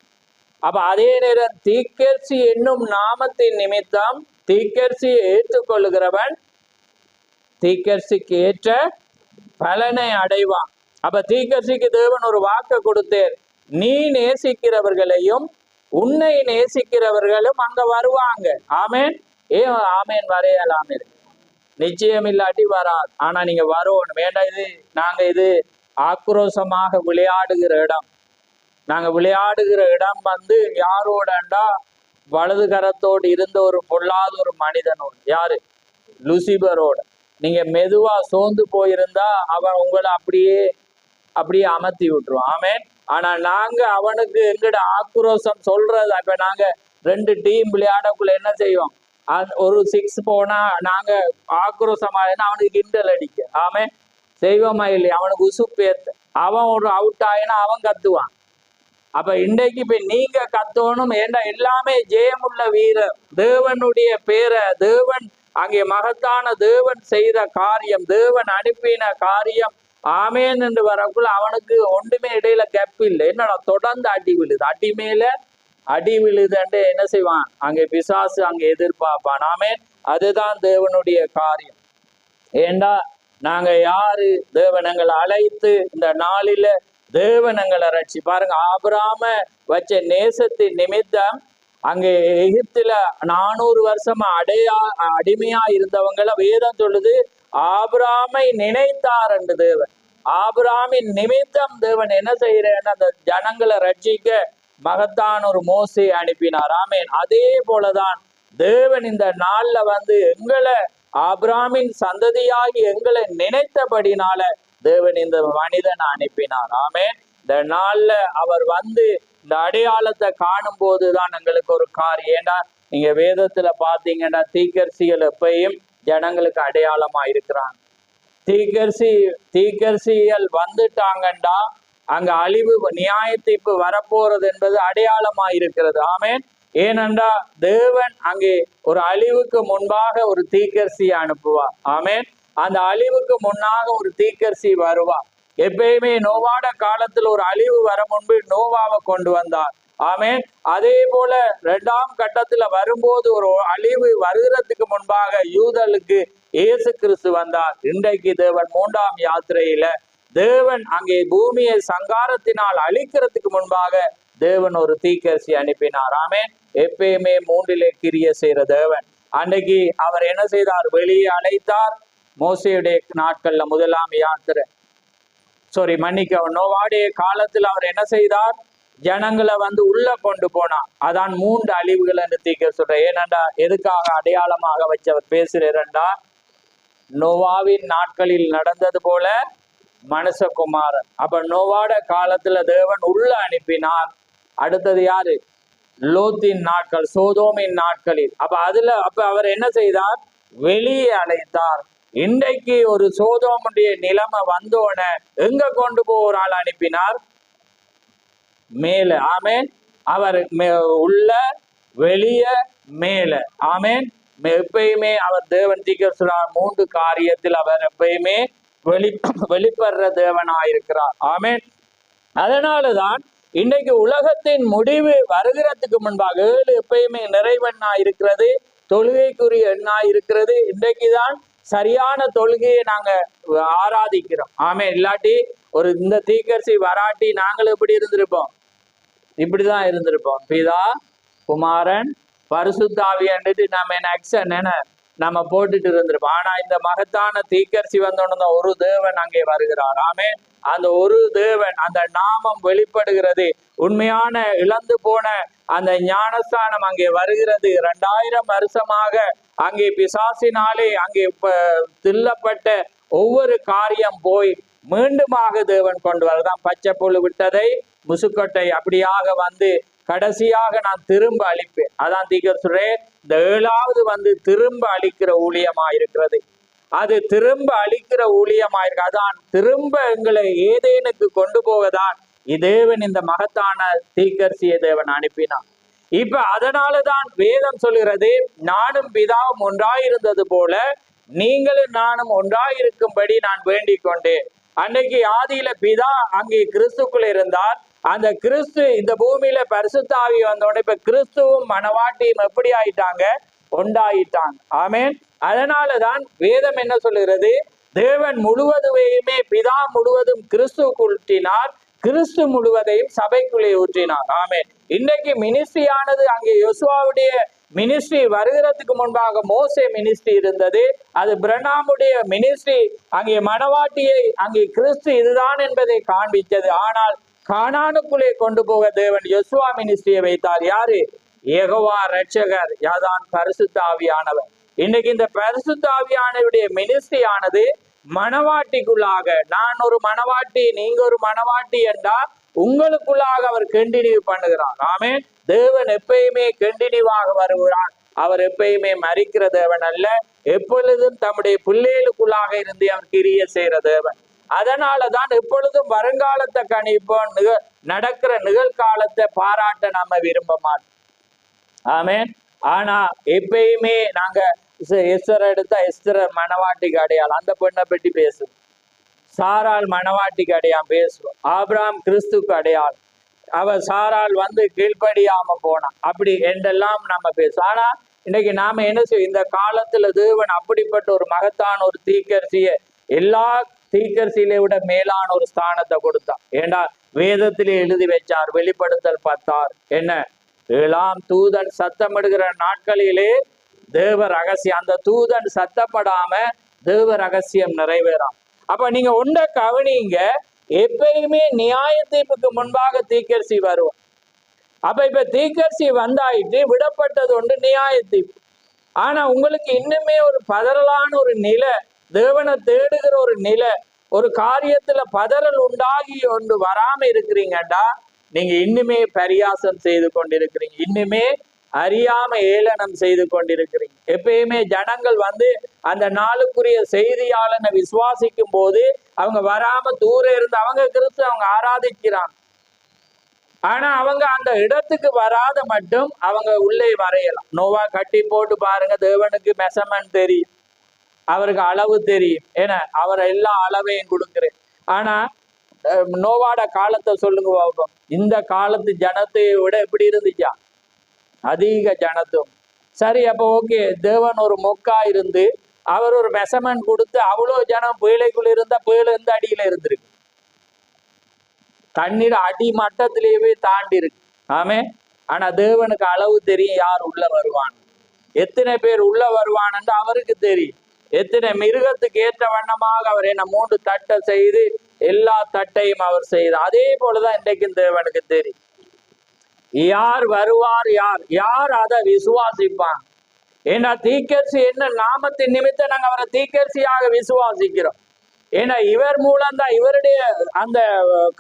அப்ப அதே நேரம் தீக்கர்சி என்னும் நாமத்தின் நிமித்தம் தீக்கர்சியை ஏற்றுக்கொள்ளுகிறவன் தீக்கர்சிக்கு ஏற்ற பலனை அடைவான். அப்ப தீக்கர்சிக்கு தேவன் ஒரு வாக்கு கொடுத்தார், நீ நேசிக்கிறவர்களையும் உன்னை நேசிக்கிறவர்களும் அங்க வருவாங்க. ஆமேன். ஏன் ஆமேன் வரையலாமே, நிச்சயம் இல்லாட்டி வராது. ஆனா நீங்க வரணும். வேண்டாம், இது ஆக்ரோஷமாக விளையாடுகிற இடம். நாங்க விளையாடுகிற இடம் யாரோடண்டா வலது கரத்தோடு இருந்த ஒரு பொல்லாத ஒரு மனிதனோடு. யாரு? லூசிபரோட. நீங்க மெதுவா சோர்ந்து போயிருந்தா அவன் உங்களை அப்படியே அமர்த்தி விட்டுருவான். ஆமேன். ஆனா நாங்க அவனுக்கு எங்கட ஆக்ரோஷம் சொல்றது, இப்ப நாங்க 2 டீம் விளையாடக்குள்ள என்ன செய்வோம், ஒரு 6 போனா நாங்க ஆக்ரோஷமா அவனுக்கு கிண்டல் அடிக்க. ஆமேன். செய்வோமா இல்லையா? அவனுக்கு உசுப்பேத்த. அவன் ஒரு அவுட் ஆயினா அவன் கத்துவான். அப்ப இன்றைக்கு இப்ப நீங்க கத்தோணும். ஏண்டா எல்லாமே ஜெயமுள்ள வீரர், தேவனுடைய பேரை தேவன் அங்கே மகத்தான தேவன் செய்த காரியம், தேவன் அனுப்பின காரியம். ஆமேன் என்று வரக்குள்ள அவனுக்கு ஒன்றுமே இடையில கெப் இல்லை. என்னடா தொடர்ந்து அடி விழுது, அடி மேல அடி விழுதுன்னு என்ன செய்வான், அங்கே பிசாசு அங்கே எதிர்பார்ப்பான். ஆமேன். அதுதான் தேவனுடைய காரியம். ஏண்டா நாங்க யாரு, தேவன் எங்களை அழைத்து இந்த நாளில தேவன் எங்களை ரட்சி. பாருங்க, ஆபிரகாம வச்ச நேசத்தின் நிமித்தம் அங்கே எகிப்துல 400 வருஷமா அடிமையா இருந்தவங்களை வேதம் சொல்லுது, ஆபிரகாமை நினைத்தார் என்று தேவன். ஆபிரகாமின் நிமித்தம் தேவன் என்ன செய்யறேன்னு அந்த ஜனங்களை ரட்சிக்க மகத்தான ஒரு மோசே அனுப்பினார். ஆமேன். அதே போலதான் தேவன் இந்த நாள்ல எங்களை ஆபிரகாமின் சந்ததியாகி எங்களை நினைத்தபடினால தேவன் இந்த மனிதனை அனுப்பினார். ஆமேன். இந்த நாள்ல அவர் இந்த அடையாளத்தை காணும் போதுதான் எங்களுக்கு ஒரு காரியம். ஏண்டா நீங்க வேதத்துல பாத்தீங்கன்னா தீக்கர்சிகள் எப்பயும் ஜனங்களுக்கு அடையாளமா இருக்கிறாங்க. தீக்கர்சிகள் வந்துட்டாங்கண்டா அங்க அழிவு நியாய தீர்ப்பு வரப்போறது என்பது அடையாளமா இருக்கிறது. ஆமேன். ஏனென்றா தேவன் அங்கே ஒரு அழிவுக்கு முன்பாக ஒரு தீக்கர்சியை அனுப்புவார். ஆமேன். அந்த அழிவுக்கு முன்னாக ஒரு தீக்கர்சி வருவார். எப்பயுமே நோவாட காலத்துல ஒரு அழிவு வர முன்பு நோவாவை கொண்டு வந்தார். ஆமேன். அதே போல 2ஆம் கட்டத்துல வரும்போது ஒரு அழிவு வருகிறதுக்கு முன்பாக யூதர்களுக்கு இயேசு கிறிஸ்து வந்தார். இன்றைக்கு தேவன் 3ஆம் யாத்திரையில தேவன் அங்கே பூமியை சங்காரத்தினால் அழிக்கிறதுக்கு முன்பாக தேவன் ஒரு தீக்கர்சி அனுப்பினார். ஆமேன். எப்பயுமே 3லே கிரிய செய்யற தேவன். அன்னைக்கு அவர் என்ன செய்தார், வெளியே அழைத்தார். மோசையுடைய நாட்கள்ல 1ஆம் யாத்திரை நோவாடைய காலத்தில் அவர் என்ன செய்தார், ஜனங்களை உள்ள கொண்டு போனார். அதான் 3 அழிவுகள் என்று தீர்க்க சொல்ற. ஏனண்டா எதுக்காக அடையாளமாக வச்சவர் பேசுறா, நோவாவின் நாட்களில் நடந்தது போல மனுஷகுமாரன். அப்ப நோவாட காலத்துல தேவன் உள்ள அனுப்பினார். அடுத்தது யாரு, லோத்தின் நாட்கள், சோதோமின் நாட்களில். அப்ப அவர் என்ன செய்தார்? வெளியே அழைத்தார். இன்றைக்கு ஒரு சோதோமுடைய நிலைமை வந்தோன எங்க கொண்டு போற ஆள் அனுப்பினார்? மேல. ஆமேன். அவர் உள்ள, வெளிய, மேல. ஆமேன். எப்பயுமே அவர் தேவன் தீர்க்கதரிசியார் 3 காரியத்தில் அவர் எப்பயுமே வெளிப்படுற தேவனாயிருக்கிறார். ஆமேன். அதனாலதான் இன்னைக்கு உலகத்தின் முடிவு வருகிறதுக்கு முன்பாக 7 எப்பயுமே நிறைவெண்ணா இருக்கிறது, தொழுகைக்குரிய எண்ணா இருக்கிறது. இன்றைக்குதான் சரியான தொழுகையை நாங்க ஆராதிக்கிறோம். ஆமே. இல்லாட்டி இந்த தீர்க்கதரிசி வராட்டி நாங்கள் எப்படி இருந்திருப்போம்? இப்படிதான் இருந்திருப்போம். பிதா, குமாரன், பரிசுத்த ஆவியானது நம்ம போட்டுட்டு இருந்திருப்போம். ஆனா இந்த மகத்தான தீர்க்கதரிசி வந்தோன்னு ஒரு தேவன் அங்கே வருகிறார். ஆமே. அந்த ஒரு தேவன், அந்த நாமம் வெளிப்படுகிறது. உண்மையான இழந்து போன அந்த ஞானஸ்தானம் அங்கே வருகிறது. 2000 வருஷமாக அங்கே பிசாசினாலே அங்கே தில்லப்பட்ட ஒவ்வொரு காரியம் போய் மீண்டுமாக தேவன் கொண்டு வரதான். பச்சை புழு விட்டதை முசுக்கொட்டை அப்படியாக வந்து கடைசியாக நான் திரும்ப அளிப்பேன். அதான் தீர்க்கதரிசி இந்த 7வது திரும்ப அளிக்கிற ஊழியமா இருக்கிறது. அது திரும்ப அளிக்கிற ஊழியமா இருக்கு. அதான் திரும்ப எங்களை ஏதேனுக்கு கொண்டு போவதான் தேவன் இந்த மகத்தான தீர்க்கதரிசியை தேவன் அனுப்பினார். இப்ப அதனாலதான் வேதம் சொல்கிறது, நானும் பிதாவும் ஒன்றாயிருந்தது போல நீங்களும் நானும் ஒன்றாயிருக்கும்படி நான் வேண்டிக் கொண்டேன். அன்னைக்கு ஆதியில பிதா அங்கே கிறிஸ்துக்குள்ள இருந்தார். அந்த கிறிஸ்து இந்த பூமியில பரிசுத்த ஆவி வந்தோட இப்ப கிறிஸ்துவும் மனவாட்டியும் எப்படி ஆயிட்டாங்க? ஒன்றாயிட்டாங்க. ஆமேன். அதனாலதான் வேதம் என்ன சொல்லுகிறது? தேவன் முழுவதுமே பிதா முழுவதும் கிறிஸ்துவுக்கு ஊற்றினார், கிறிஸ்து முழுவதையும் சபைக்குள்ளே ஊற்றினார். ஆமேன். இன்னைக்கு மினிஸ்ட்ரியானது அங்கே யோசுவாவுடைய மினிஸ்ட்ரி வருகிறதுக்கு முன்பாக மோசே மினிஸ்ட்ரி இருந்தது. அது பிரணாமுடைய மினிஸ்ட்ரி அங்கே மனவாட்டியை அங்கே கிறிஸ்து இதுதான் என்பதை காண்பித்தது. ஆனால் கானானுக்குள்ளே கொண்டு போக தேவன் யோசுவா மினிஸ்ட்ரியை வைத்தார். யாரு? யெகோவா ரட்சகர், யாதான் பரிசுத்த ஆவியானவர். இன்னைக்கு இந்த பரிசுத்த ஆவியானவருடைய மினிஸ்ட்ரி ஆனது மனவாட்டிக்குள்ளாக, நான் ஒரு மனவாட்டி, நீங்க ஒரு மனவாட்டி என்றா உங்களுக்குள்ளாக அவர் கண்டினியூ பண்ணுகிறார். ஆமேன். தேவன் எப்பயுமே கண்டினியூவாக வருகிறார். அவர் எப்பயுமே மரிக்கிற தேவன் அல்ல, எப்பொழுதும் தம்முடைய பிள்ளைகளுக்குள்ளாக இருந்து அவர் கிரிய செய்கிற தேவன். அதனாலதான் எப்பொழுதும் வருங்காலத்தை கணிப்போம், நடக்கிற நிகழ்காலத்தை பாராட்ட நாம விரும்ப மாட்டோம். ஆமேன். ஆனா எப்பயுமே நாங்க எஸ்தர் எடுத்தா எஸ்தர் மனவாட்டிக்கு அடையாளம், அந்த பெண்ணை பற்றி பேசுவோம். சாராள் மனவாட்டிக்கு அடையாளம் பேசுவோம். ஆபிரகாம் கிறிஸ்துக்கு அடையாளம், அவ சாராள் கீழ்ப்படியாம போனான், அப்படி என்றெல்லாம் நம்ம பேசுவோம். ஆனா இன்னைக்கு நாம என்ன செய்வோம்? இந்த காலத்துல தேவன் அப்படிப்பட்ட ஒரு மகத்தான ஒரு தீர்க்கதரிசிய எல்லா தீர்க்கதரிசியிலே விட மேலான ஒரு ஸ்தானத்தை கொடுத்தான். ஏண்டா வேதத்திலே எழுதி வச்சார். வெளிப்படுத்தல் 10 என்ன? 7ஆம் தூதன் சத்தமிடுகிற நாட்களிலே தேவ ரகசியம், அந்த தூதன் சத்தப்படாம தேவ ரகசியம் நிறைவேறாம். அப்ப நீங்க ஒன்றை கவனிங்க, எப்பயுமே நியாய தீர்ப்புக்கு முன்பாக தீர்க்கதரிசி வருவார். அப்ப இப்ப தீர்க்கதரிசி வந்தாயிட்டு விடப்பட்டது ஒன்று நியாய தீர்ப்பு. ஆனா உங்களுக்கு இன்னுமே ஒரு பதறலான ஒரு நிலை, தேவனை தேடுகிற ஒரு நிலை, ஒரு காரியத்துல பதறல் உண்டாகி ஒன்று வராம இருக்கிறீங்கடா, நீங்க இன்னுமே பரியாசம் செய்து கொண்டிருக்கிறீங்க, இன்னுமே அறியாம ஏளனம் செய்து கொண்டிருக்கிறீங்க. எப்பயுமே ஜனங்கள் அந்த நாளுக்குரிய செய்தியாளனை விசுவாசிக்கும் போது அவங்க வராம தூர இருந்து அவங்க கிறிஸ்து அவங்க ஆராதிக்கிறாங்க. ஆனா அவங்க அந்த இடத்துக்கு வராத மட்டும் அவங்க உள்ளே வரையலாம். நோவா கட்டி போட்டு பாருங்க, தேவனுக்கு மெஷர்மென்ட் தெரியும், அவருக்கு அளவு தெரியும். ஏன்னா அவர் எல்லா அளவையும் கொடுக்குறேன். ஆனா நோவாட காலத்தை சொல்லுங்க பார்ப்போம். இந்த காலத்து ஜனத்தை விட எப்படி இருந்துச்சா? அதிக ஜனத்தும். சரி, அப்போ ஓகே, தேவன் ஒரு மொக்கா இருந்து அவர் ஒரு மெஷர்மென்ட் கொடுத்து அவ்வளோ ஜனம் புயலைக்குள்ள இருந்தா புயல இருந்து அடியில இருந்திருக்கு, தண்ணீர் அடி மட்டத்திலேயே தாண்டி இருக்கு. ஆமே. ஆனா தேவனுக்கு அளவு தெரியும், யார் உள்ள வருவான், எத்தனை பேர் உள்ள வருவான்னு அவருக்கு தெரியும். எத்தனை மிருகத்துக்கு ஏற்ற வண்ணமாக அவர் என்ன 3 தட்டை செய்து எல்லா தட்டையும் அவர் செய்தார். அதே போலதான் இன்றைக்கும் தேவனுக்கு தெரியும் யார் வருவார், யார் அதை விசுவாசிப்பாங்க. ஏன்னா தீர்க்கதரிசி என்ன நாமத்தின் நிமித்தம் நாங்க அவரை தீர்க்கதரிசியாக விசுவாசிக்கிறோம். ஏன்னா இவர் மூலம்தான் இவருடைய அந்த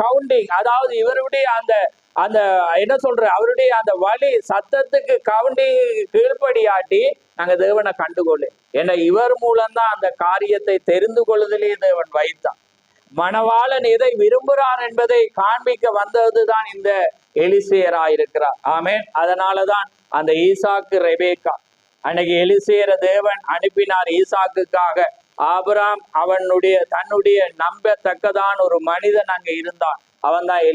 கவுண்டிங், அதாவது இவருடைய அந்த அந்த என்ன சொல்ற அவருடைய அந்த வழி சத்தத்துக்கு கவுண்டி கீழ்ப்படியாட்டி நாங்க தேவனை கண்டுகொள்ளு. ஏன்னா இவர் மூலம்தான் அந்த காரியத்தை தெரிந்து கொள்ளுதலே தேவன் வைத்தான். மணவாளன் எதை விரும்புகிறார் என்பதை காண்பிக்க வந்ததுதான் இந்த எலிசேயராயிருக்கிறார். ஆமென். அதனாலதான் அந்த ஈசாக்கு ரெபேக்கா அன்னைக்கு எலிசேயர தேவன் அனுப்பினார் ஈசாக்குக்காக. ஆபிரகாம் தன்னுடைய நம்பத்தக்கதான் ஒரு மனிதன் அங்க இருந்தான். அவன் தான்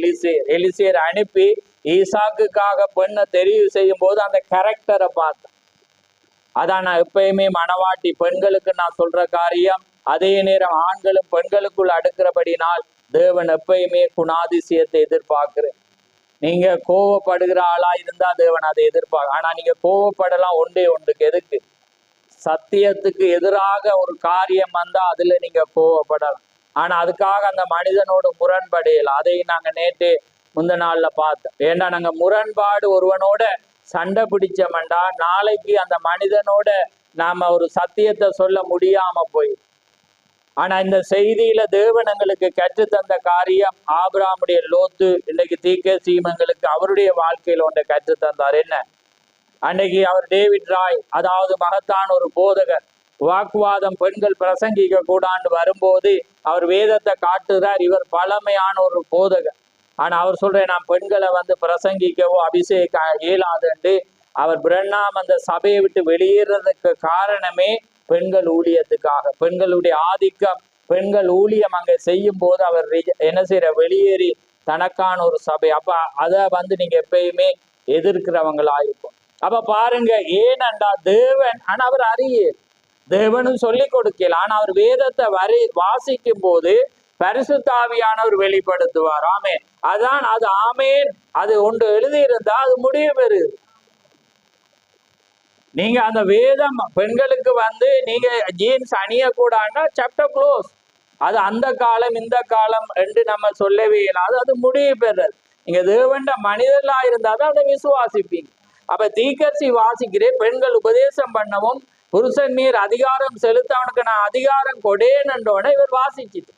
எலிசேயர் அனுப்பி ஈசாக்குக்காக பெண்ணை தெரிவு செய்யும் போது அந்த கேரக்டரை பார்த்தான். அதான் நான் எப்பயுமே மணவாட்டி பெண்களுக்கு நான் சொல்ற காரியம். அதே நேரம் ஆண்களும் பெண்களுக்குள் அடுக்கிறபடினால் தேவன் எப்பயுமே குணாதிசயத்தை எதிர்பார்க்கிறேன். நீங்க கோவப்படுகிற ஆளா இருந்தா தேவன் அதை எதிர்பார்க்க. ஆனா நீங்க கோவப்படலாம் ஒன்றுக்கு எதுக்கு? சத்தியத்துக்கு எதிராக ஒரு காரியம் வந்தா அதுல நீங்க கோவப்படலாம். ஆனா அதுக்காக அந்த மனிதனோட முரண்படையல. அதையும் நாங்க நேற்று முந்த நாள்ல பார்த்தோம். ஏன்னா நாங்க முரண்பாடு ஒருவனோட சண்டை பிடிச்சோம்டா நாளைக்கு அந்த மனிதனோட நாம ஒரு சத்தியத்தை சொல்ல முடியாம போய். ஆனா இந்த செய்தியில தேவன் எங்களுக்கு கற்றுத்தந்த காரியம் ஆபிரகாமுடைய லோத்து இன்னைக்கு தீர்க்கதரிசிகளுக்கு அவருடைய வாழ்க்கையில ஒன்றை கற்றுத்தந்தார். என்ன? அன்னைக்கு அவர் டேவிட் ராய், அதாவது மகத்தான ஒரு போதகர், வாக்குவாதம் பெண்கள் பிரசங்கிக்க கூடாண்டு வரும்போது அவர் வேதத்தை காட்டுறார். இவர் பழமையான ஒரு போதகர். ஆனா அவர் சொல்றேன் நான் பெண்களை பிரசங்கிக்கவோ அபிஷேக இயலாதுண்டு. அவர் பிரண்ணாம் அந்த சபையை விட்டு வெளியேறதுக்கு காரணமே பெண்கள் ஊழியத்துக்காக. பெண்களுடைய ஆதிக்கம், பெண்கள் ஊழியம் அங்க செய்யும் போது அவர் என்ன செய்யற வெளியேறி தனக்கான ஒரு சபை. அப்ப அதை நீங்க எப்பயுமே எதிர்க்கிறவங்களா இருக்கும். அப்ப பாருங்க, ஏனண்டா தேவன், ஆனா அவர் அறிய தேவனும் சொல்லி கொடுக்கல. ஆனா அவர் வேதத்தை வாசிக்கும் போது பரிசுத்த ஆவியானவர் வெளிப்படுத்துவார். ஆமேன். அதான் அது ஆமேன். அது ஒன்று எழுதியிருந்தா அது முடிவு பெறுது. நீங்க அந்த வேதம் பெண்களுக்கு நீங்க ஜீன்ஸ் அணியக்கூடாதுன்னா சாப்டர் க்ளோஸ். அது அந்த காலம் இந்த காலம் என்று நம்ம சொல்லவே இயலாது. அது முடிவு பெறுறது. நீங்க தேவண்ட மனிதர்களா இருந்தாதான் அதை விசுவாசிப்பீங்க. அப்ப தீர்க்கதரிசி வாசிக்கிறேன், பெண்கள் உபதேசம் பண்ணவும் புருஷன் நீர் அதிகாரம் செலுத்த அவனுக்கு நான் அதிகாரம் கொடேனன்றோட இவர் வாசிச்சுட்டு.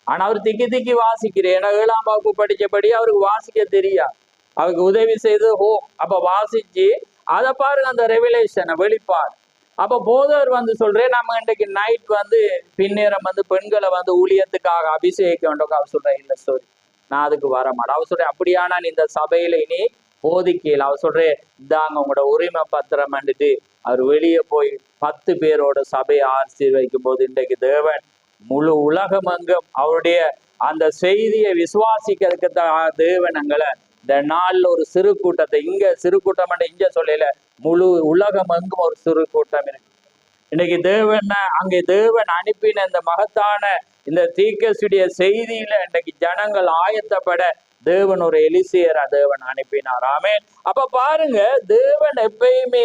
ஆனா அவர் திக்கி வாசிக்கிறேன். ஏன்னா 7ஆம் வகுப்பு படிச்சபடி அவருக்கு வாசிக்க தெரியாது. அவருக்கு உதவி செய்து அப்ப வாசிச்சு அதை பாருங்க, அந்த ரெவலேஷனை வெளிப்பாடு. அப்ப போதவர் சொல்றேன், நம்ம இன்றைக்கு நைட் பின்னேறம் பெண்களை ஊழியத்துக்காக அபிஷேகம் அவர் சொல்றேன். இல்ல சாரி, நான் அதுக்கு வர மாட்டேன். அவர் சொல்றேன், அப்படியானா இந்த சபையில இனி போதிக்கல. அவர் சொல்றேன், இதாங்க உங்களோட உரிமை பத்திரம் வந்துட்டு அவர் வெளியே போய் 10 பேரோட சபையை ஆசீர்வதிக்கும் போது இன்றைக்கு தேவன் முழு உலகமெங்கும் அவருடைய அந்த செய்தியை விசுவாசிக்கிறதுக்கு தேவன் எங்களை இந்த நாள்ல ஒரு சிறு கூட்டத்தை, இங்க சிறு கூட்டம் இங்க சொல்லல, முழு உலகம் எங்கும் ஒரு சிறு கூட்டம் இருக்கு. இன்னைக்கு அங்கே தேவன் அனுப்பின இந்த மகத்தான இந்த தீர்க்கதரிசியுடைய செய்தியில இன்னைக்கு ஜனங்கள் ஆயத்தப்பட தேவன் ஒரு எலிசேயரா தேவன் அனுப்பினார். ஆமென். அப்ப பாருங்க, தேவன் எப்பயுமே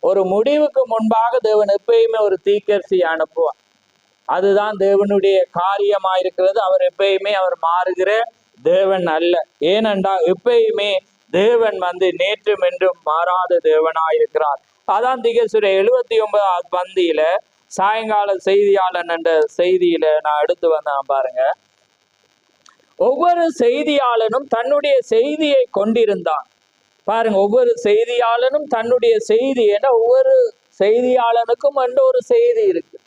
ஒரு முடிவுக்கு முன்பாக தேவன் எப்பயுமே ஒரு தீர்க்கதரிசி அனுப்புவார். அதுதான் தேவனுடைய காரியமா இருக்கிறது. அவர் எப்பயுமே அவர் மாறுகிற தேவன் அல்ல. ஏனென்றா எப்பயுமே தேவன் நேற்றும் என்றும் மாறாத தேவனாயிருக்கிறார். அதான் திகசுர 79வது பந்தியில சாயங்கால செய்தியாளன் என்ற செய்தியில நான் எடுத்து வந்தேன் பாருங்க. ஒவ்வொரு செய்தியாளனும் தன்னுடைய செய்தியை கொண்டிருந்தான். பாருங்க, ஒவ்வொரு செய்தியாளனும் தன்னுடைய செய்தி, ஏன்னா ஒவ்வொரு செய்தியாளனுக்கும் ஒரு செய்தி இருக்கு.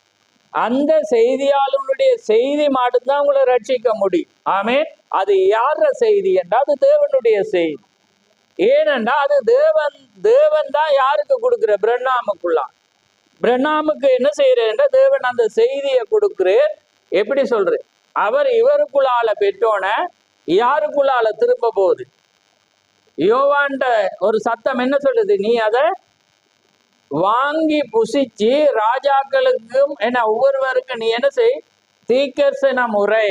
அந்த செய்தியாளனுடைய செய்தி மட்டும்தான் உங்களை ரட்சிக்க முடியும். ஆமென். அது யார செய்தி என்றால் அது தேவனுடைய செய்தி. ஏனென்றா அது தேவன் தான் யாருக்கு கொடுக்குற? பிரண்ணாமுக்குள்ளா. பிரண்ணாமுக்கு என்ன செய்யற? தேவன் அந்த செய்தியை கொடுக்குறேன். எப்படி சொல்ற? அவர் இவருக்குள்ளால பெற்றோன யாருக்குள்ளால திரும்ப போகுது? யோவான்ட ஒரு சத்தம் என்ன சொல்லுது? நீ அதை வாங்கி புசிச்சு ராஜாக்களுக்கும் என்ன ஒவ்வொருவருக்கும் நீ என்ன செய்? தீர்க்கதரிசன முறை.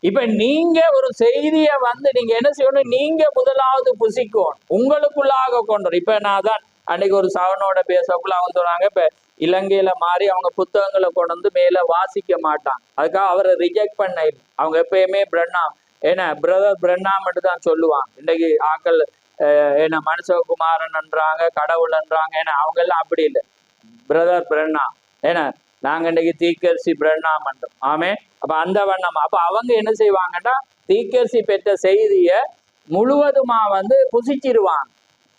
இப்ப நீங்க ஒரு செய்திய நீங்க என்ன செய்யணும்? நீங்க முதலாவது புசிக்கும், உங்களுக்குள்ளாக கொண்டு. இப்ப நான் தான் அன்னைக்கு ஒரு சவனோட பேசக்குள்ள அவங்க சொல்றாங்க, இப்ப இலங்கையில மாறி அவங்க புத்தகங்களை கொண்டு மேல வாசிக்க மாட்டாங்க. அதுக்காக அவரை ரிஜெக்ட் பண்ண இல்லை. அவங்க எப்பயுமே பிரண்ணாம் ஏன்னா பிரதர் பிரண்ணாம் மட்டும் தான் சொல்லுவாங்க. இன்னைக்கு ஆக்கள் என்ன மனுஷகுமாரன்ன்றாங்க, கடவுள்ன்றாங்க. ஏன்னா அவங்க எல்லாம் அப்படி இல்லை. பிரதர் பிரண்ணாம், ஏன்னா நாங்க இன்னைக்கு தீர்க்கதரிசி பிரண்ணாம் பண்றோம். ஆமே. அப்ப அந்த வண்ணம் அப்ப அவங்க என்ன செய்வாங்கன்னா தீர்க்கதரிசி பெற்ற செய்திய முழுவதுமா வந்து புசிச்சிருவாங்க.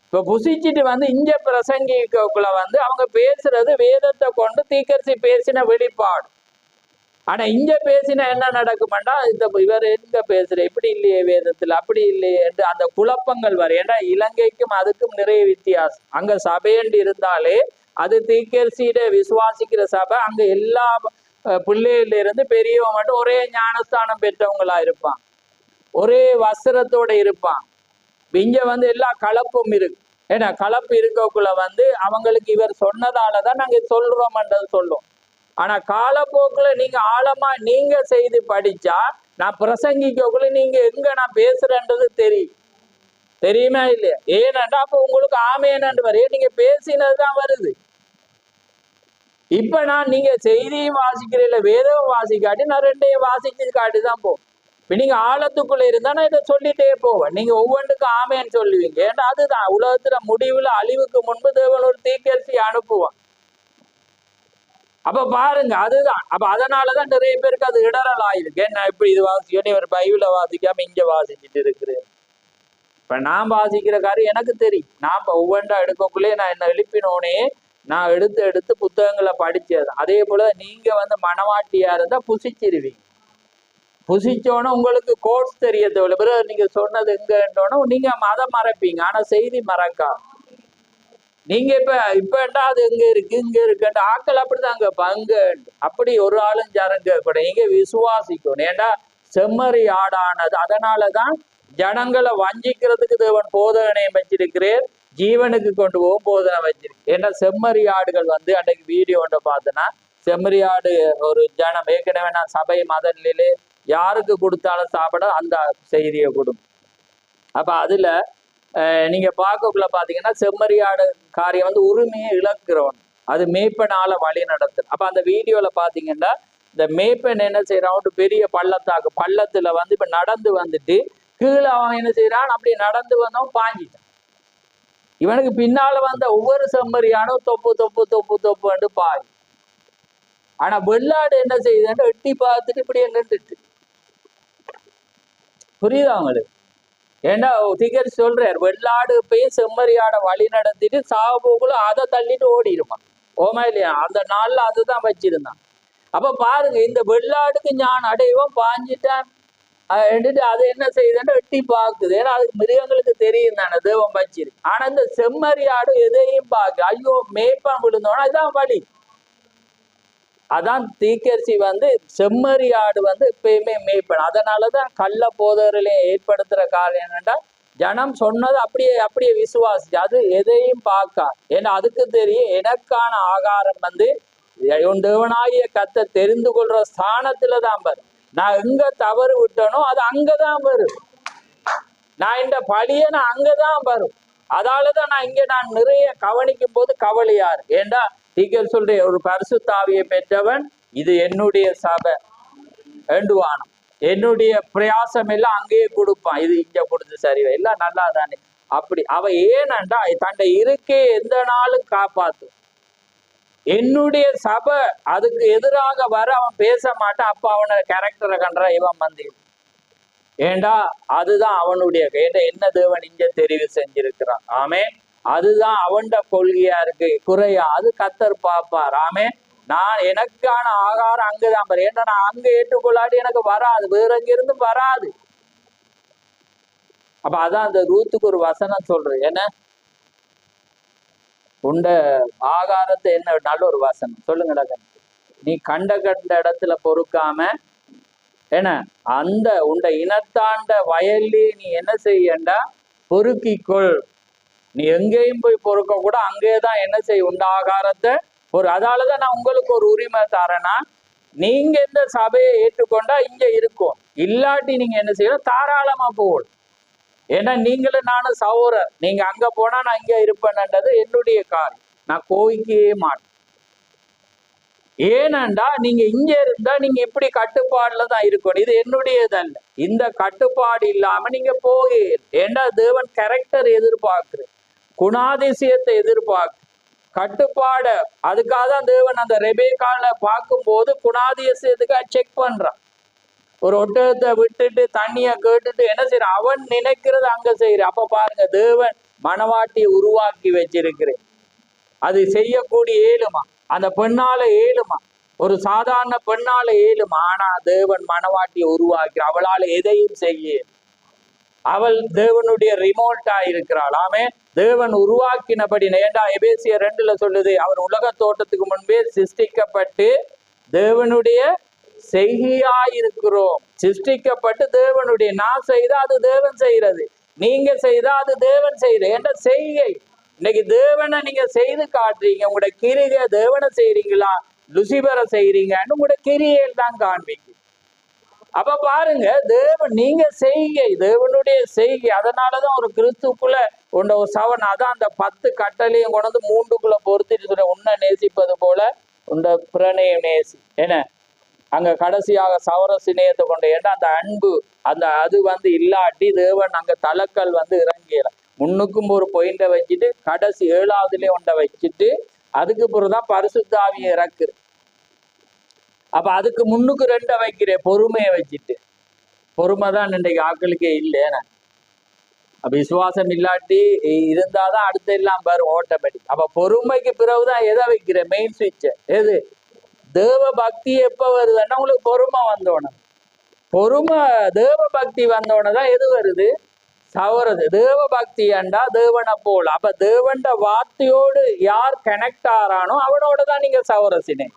இப்ப புசிச்சுட்டு வந்து இங்க பிரசங்கிக்குள்ள வந்து அவங்க பேசுறது வேதத்தை கொண்டு தீக்கரிசி பேசின வெளிப்பாடு. ஆனா இங்க பேசின என்ன நடக்குமாண்டா, இவர் எங்க பேசுற இப்படி இல்லையே வேதத்துல அப்படி இல்லையே என்று அந்த குழப்பங்கள் வரும். ஏன்னா இலங்கைக்கும் அதுக்கும் நிறைய வித்தியாசம். அங்க சபையண்டு இருந்தாலே அது தீக்கரிசியிட விசுவாசிக்கிற சபை. அங்க எல்லா பிள்ளையில இருந்து பெரியவங்க மட்டும் ஒரே ஞானஸ்தானம் பெற்றவங்களா இருப்பான், ஒரே வஸ்திரத்தோட இருப்பான். இங்க வந்து எல்லா கலப்பும் இருக்கு. ஏன்னா கலப்பு இருக்கக்குள்ள வந்து அவங்களுக்கு இவர் சொன்னதாலதான் நாங்க சொல்றோம்ன்றது சொல்லுவோம். ஆனா காலப்போக்குல நீங்க ஆழமா நீங்க செய்து படிச்சா, நான் பிரசங்கிக்கக்குள்ள நீங்க எங்க நான் பேசுறேன்றது தெரியுமா இல்லையா? ஏனண்டா அப்ப உங்களுக்கு ஆமேனன்று வரைய நீங்க பேசினதுதான் வருது. இப்ப நான் நீங்க செய்தியும் வாசிக்கிறீங்கள வேதமும் வாசிக்காட்டி நான் ரெண்டையும் வாசிச்சு காட்டிதான் போகும். இப்ப நீங்க ஆழத்துக்குள்ள இருந்தா நான் இதை சொல்லிட்டே போவேன். நீங்க ஒவ்வொன்றுக்கும் ஆமேன்னு சொல்லுவீங்க. ஏன்னா அதுதான் உலகத்துல முடிவுல அழிவுக்கு முன்பு தேவன் ஒரு தீக்கரிசி அனுப்புவான். அப்ப பாருங்க, அதுதான். அப்ப அதனாலதான் நிறைய பேருக்கு அது இடரல் ஆயிருக்கு. என்ன இப்ப இது வாசிக்கணும், இவர் பைபிள வாசிக்காம இங்க வாசிச்சுட்டு இருக்கிறேன். இப்ப நான் வாசிக்கிற காரியம் எனக்கு தெரியும். நான் ஒவ்வொன்றா எடுக்கக்குள்ளே நான் என்ன எழுப்பினோனே நான் எடுத்து புத்தகங்களை படிச்சது. அதே போல நீங்க வந்து மனவாட்டியா இருந்தா புசிச்சிருவீங்க. புசிச்சோன்னு உங்களுக்கு கோர்ஸ் தெரிய தேவையில்ல. பிறகு நீங்க சொன்னது எங்கன்னோன்னு நீங்க மதம் மறைப்பீங்க, ஆனா செய்தி மறக்கா. நீங்க இப்ப அது எங்க இருக்கு இங்க இருக்கு ஆக்கள் அப்படிதாங்க பங்கு. அப்படி ஒரு ஆளும் ஜனங்க கூட நீங்க விசுவாசிக்கணும். ஏன்னா செம்மறி ஆடானது. அதனாலதான் ஜனங்களை வஞ்சிக்கிறதுக்கு தேவன் போதகனையும் வச்சிருக்கிறேன், ஜீவனுக்கு கொண்டு போகும் போதனை வச்சிருக்கு. ஏன்னா செம்மறி ஆடுகள் வந்து அன்றைக்கு வீடியோ ஒன்றை பார்த்தேன்னா, செம்மறி ஆடு ஒரு ஜனம் ஏற்கனவே நான் சபை மதநிலையிலே யாருக்கு கொடுத்தாலும் சாப்பிட அந்த செய்தியை கொடுக்கும். அப்ப அதுல நீங்க பார்க்கக்குள்ள பாத்தீங்கன்னா செம்மறியாடு காரியம் வந்து உரிமையை இழக்கிறவன், அது மேய்ப்பனால வழி நடத்து. அப்ப அந்த வீடியோல பாத்தீங்கன்னா இந்த மேய்ப்பன் என்ன செய்யறான், பெரிய பள்ளத்துல வந்து இப்ப நடந்து வந்துட்டு கீழே அவன் என்ன செய்யறான், அப்படி நடந்து வந்தவன் பாஞ்சிட்டான். இவனுக்கு பின்னால வந்த ஒவ்வொரு செம்மறியானும் தொப்பு தொப்பு தொப்பு தொப்புன்னு பாய். ஆனா வெள்ளாடு என்ன செய்யுதுன்னு எட்டி பார்த்துட்டு இப்படியே நின்றுட்டு. புரியுதா அவங்களுக்கு? ஏன்னா திகர் சொல்றார், வெள்ளாடு போய் செம்மறியாட வழி நடத்திட்டு சாவுக்குள்ள அதை தள்ளிட்டு ஓடி இருப்பான். ஓமா இல்லையா? அந்த நாள்ல அதுதான் வச்சிருந்தான். அப்ப பாருங்க, இந்த வெள்ளாடுக்கு ஞான் அடைவோம் பாஞ்சிட்டான் எடுத்து அது என்ன செய்யுதுன்னு எட்டி பார்க்குது. ஏன்னா அதுக்கு மிருகங்களுக்கு தெரியும் தானே தேவம் வச்சிருக்கு. ஆனா இந்த செம்மறியாடு எதையும் பார்க்க, ஐயோ மேய்ப்பான் விழுந்தோன்னா அதுதான் வழி. அதான் தீக்கரிசி வந்து செம்மறியாடு வந்து எப்பயுமே மேய்ப்பன். அதனாலதான் கள்ள போதகர்களே ஏற்படுத்துற காரணம் என்னன்னா, ஜனம் சொன்னது அப்படியே விசுவாசி, அது எதையும் பார்க்கா. ஏன்னா அதுக்கு தெரியும் எனக்கான ஆகாரம் வந்து தேவனாகிய கத்தை தெரிந்து கொள்ற ஸ்தானத்துலதான் வரும். நான் எங்க தவறு விட்டனோ அது அங்கதான் வரும். நான் இந்த பழிய நான் அங்கதான் வரும். அதாலதான் நான் நிறைய கவனிக்கும் போது கவலையாரு. ஏண்டா தீக்கர் சொல்ற ஒரு பரிசுத்தாவியை பெற்றவன் இது என்னுடைய சபை வேண்டுவானம், என்னுடைய பிரயாசம் எல்லாம் அங்கேயே கொடுப்பான், இது இங்க கொடுத்து சரி எல்லாம் நல்லா தானே. அப்படி அவ ஏனண்டா தன்னை இருக்கே எந்த நாளும் காப்பாத்தும். என்னுடைய சபை அதுக்கு எதிராக வர அவன் பேச மாட்டான். அப்ப அவனை கேரக்டரை கண்டா இவன் வந்து ஏண்டா அதுதான் அவனுடைய என்ன தேவன் இங்க தெரிவு செஞ்சிருக்கிறான். ஆமே, அதுதான் அவன்ட கொள்கையா இருக்கு. குறையா அது கத்தர் பாப்பார். ஆமே, நான் எனக்கான ஆகாரம் அங்கதான் பாரு. ஏன்னா நான் அங்க ஏற்றுக்கொள்ளாடி எனக்கு வராது, வேற எங்கிருந்து வராது. அப்ப அதான் அந்த ரூத்துக்கு ஒரு வசனம் சொல்றேன், என்ன உண்ட ஆகாரத்தை என்ன நல்ல ஒரு வசனம் சொல்லுங்கடா. நீ கண்ட இடத்துல பொறுக்காம என்ன அந்த உண்ட இனத்தாண்ட வயல்லே நீ என்ன செய்யண்டா பொறுக்கிக்கொள். நீ எங்கேயும் போய் பொறுக்க கூட அங்கேதான் என்ன செய்ய உண்ட ஆகாரத்தை ஒரு. அதாலதான் நான் உங்களுக்கு ஒரு உரிமை தரேன்னா, நீங்க இந்த சபையை ஏற்றுக்கொண்டா இங்க இருக்கும், இல்லாட்டி நீங்க என்ன செய்யணும் தாராளமா போகணும். ஏன்னா நீங்களும் நானும் சகோதரர். நீங்க அங்க போனா நான் இங்க இருப்பேன்ன்றது என்னுடைய காரியம், நான் கோவிக்கவே மாட்டேன். ஏனண்டா நீங்க இங்க இருந்தா நீங்க இப்படி கட்டுப்பாடுல தான் இருக்கணும், இது என்னுடையதல்ல. இந்த கட்டுப்பாடு இல்லாம நீங்க போக. ஏண்டா தேவன் கேரக்டர் எதிர்பார்க்குற, குணாதிசயத்தை எதிர்பார்க்கு, கட்டுப்பாடு. அதுக்காக தான் தேவன் அந்த ரெபேக்கால பார்க்கும் போது குணாதிசயத்துக்காக செக் பண்றான். ஒரு ஒட்டகத்தை விட்டுட்டு தண்ணிய கேட்டுட்டு என்ன செய்யற, அவன் நினைக்கிறது அங்க செய்யற. அப்ப பாருங்க, தேவன் மணவாட்டியை உருவாக்கி வச்சிருக்கிறேன், அது செய்யக்கூடிய ஏழுமா? அந்த பெண்ணால ஏழுமா? ஒரு சாதாரண பெண்ணால ஏழுமா? ஆனா தேவன் மணவாட்டியை உருவாக்கி அவளால் எதையும் செய்ய, அவள் தேவனுடைய ரிமோட்டா இருக்கிறாள். ஆமே, தேவன் உருவாக்கினபடி. ஏண்டா எபேசியர் 2 சொல்லுது, அவர் உலக தோட்டத்துக்கு முன்பே சிருஷ்டிக்கப்பட்டு தேவனுடைய செய்கையாயிருக்கிறோம். சிருஷ்டிக்கப்பட்டு தேவனுடைய, நான் செய்தா அது தேவன் செய்யறது, நீங்க செய்தா அது தேவன் செய்யறது என்ற செய்கை. இன்னைக்கு தேவனை நீங்க செய்து காட்டுறீங்க, உங்களோட கிரியை தேவனை செய்யறீங்களா லுசிபரை செய்யறீங்கன்னு உங்களோட கிரியையில் தான் காண்பிக்கு. அப்ப பாருங்க, தேவன் நீங்க செய்கை, தேவனுடைய செய்கை. அதனாலதான் ஒரு கிறிஸ்துக்குள்ள உண்ட ஒரு சவன், அதான் அந்த 10 கட்டளையும் கொண்டு வந்து 3க்குள்ள பொறுத்திட்டு சொல்ற, உன்னை நேசிப்பது போல உண்ட பிறனையும் நேசி. என்ன அங்க கடைசியாக சவர சிநேகத்தை கொண்டு, ஏன்னா அந்த அன்பு அந்த அது இல்லாட்டி தேவன் அங்க தலக்கல் இறங்கியல. முன்னுக்கும் ஒரு பொயிண்ட வச்சுட்டு கடைசி 7வதுலயே ஒன்றை வச்சுட்டு அதுக்கு பிறகுதான் பரிசுத்த ஆவியை இறக்குது. அப்ப அதுக்கு முன்னுக்கு 2 வைக்கிறேன், பொறுமையை வச்சுட்டு. பொறுமை தான் இன்றைக்கு ஆக்களுக்கே இல்லைன்னா, விசுவாசம் இல்லாட்டி இருந்தாதான் அடுத்த எல்லாம் வரும் ஆட்டோமேட்டிக். அப்ப பொறுமைக்கு பிறகுதான் எதை வைக்கிறேன், மெயின் சுவிட்ச. எது? தேவ பக்தி எப்ப வருதுன்னா உங்களுக்கு பொறுமை வந்தோடனே. பொறுமை தேவ பக்தி வந்தோடனே தான் எது வருது, சவரது. தேவ பக்தி ஏண்டா தேவனை போல. அப்ப தேவண்ட வார்த்தையோடு யார் கனெக்ட் ஆறானோ அவனோட தான் நீங்க சவரசினே.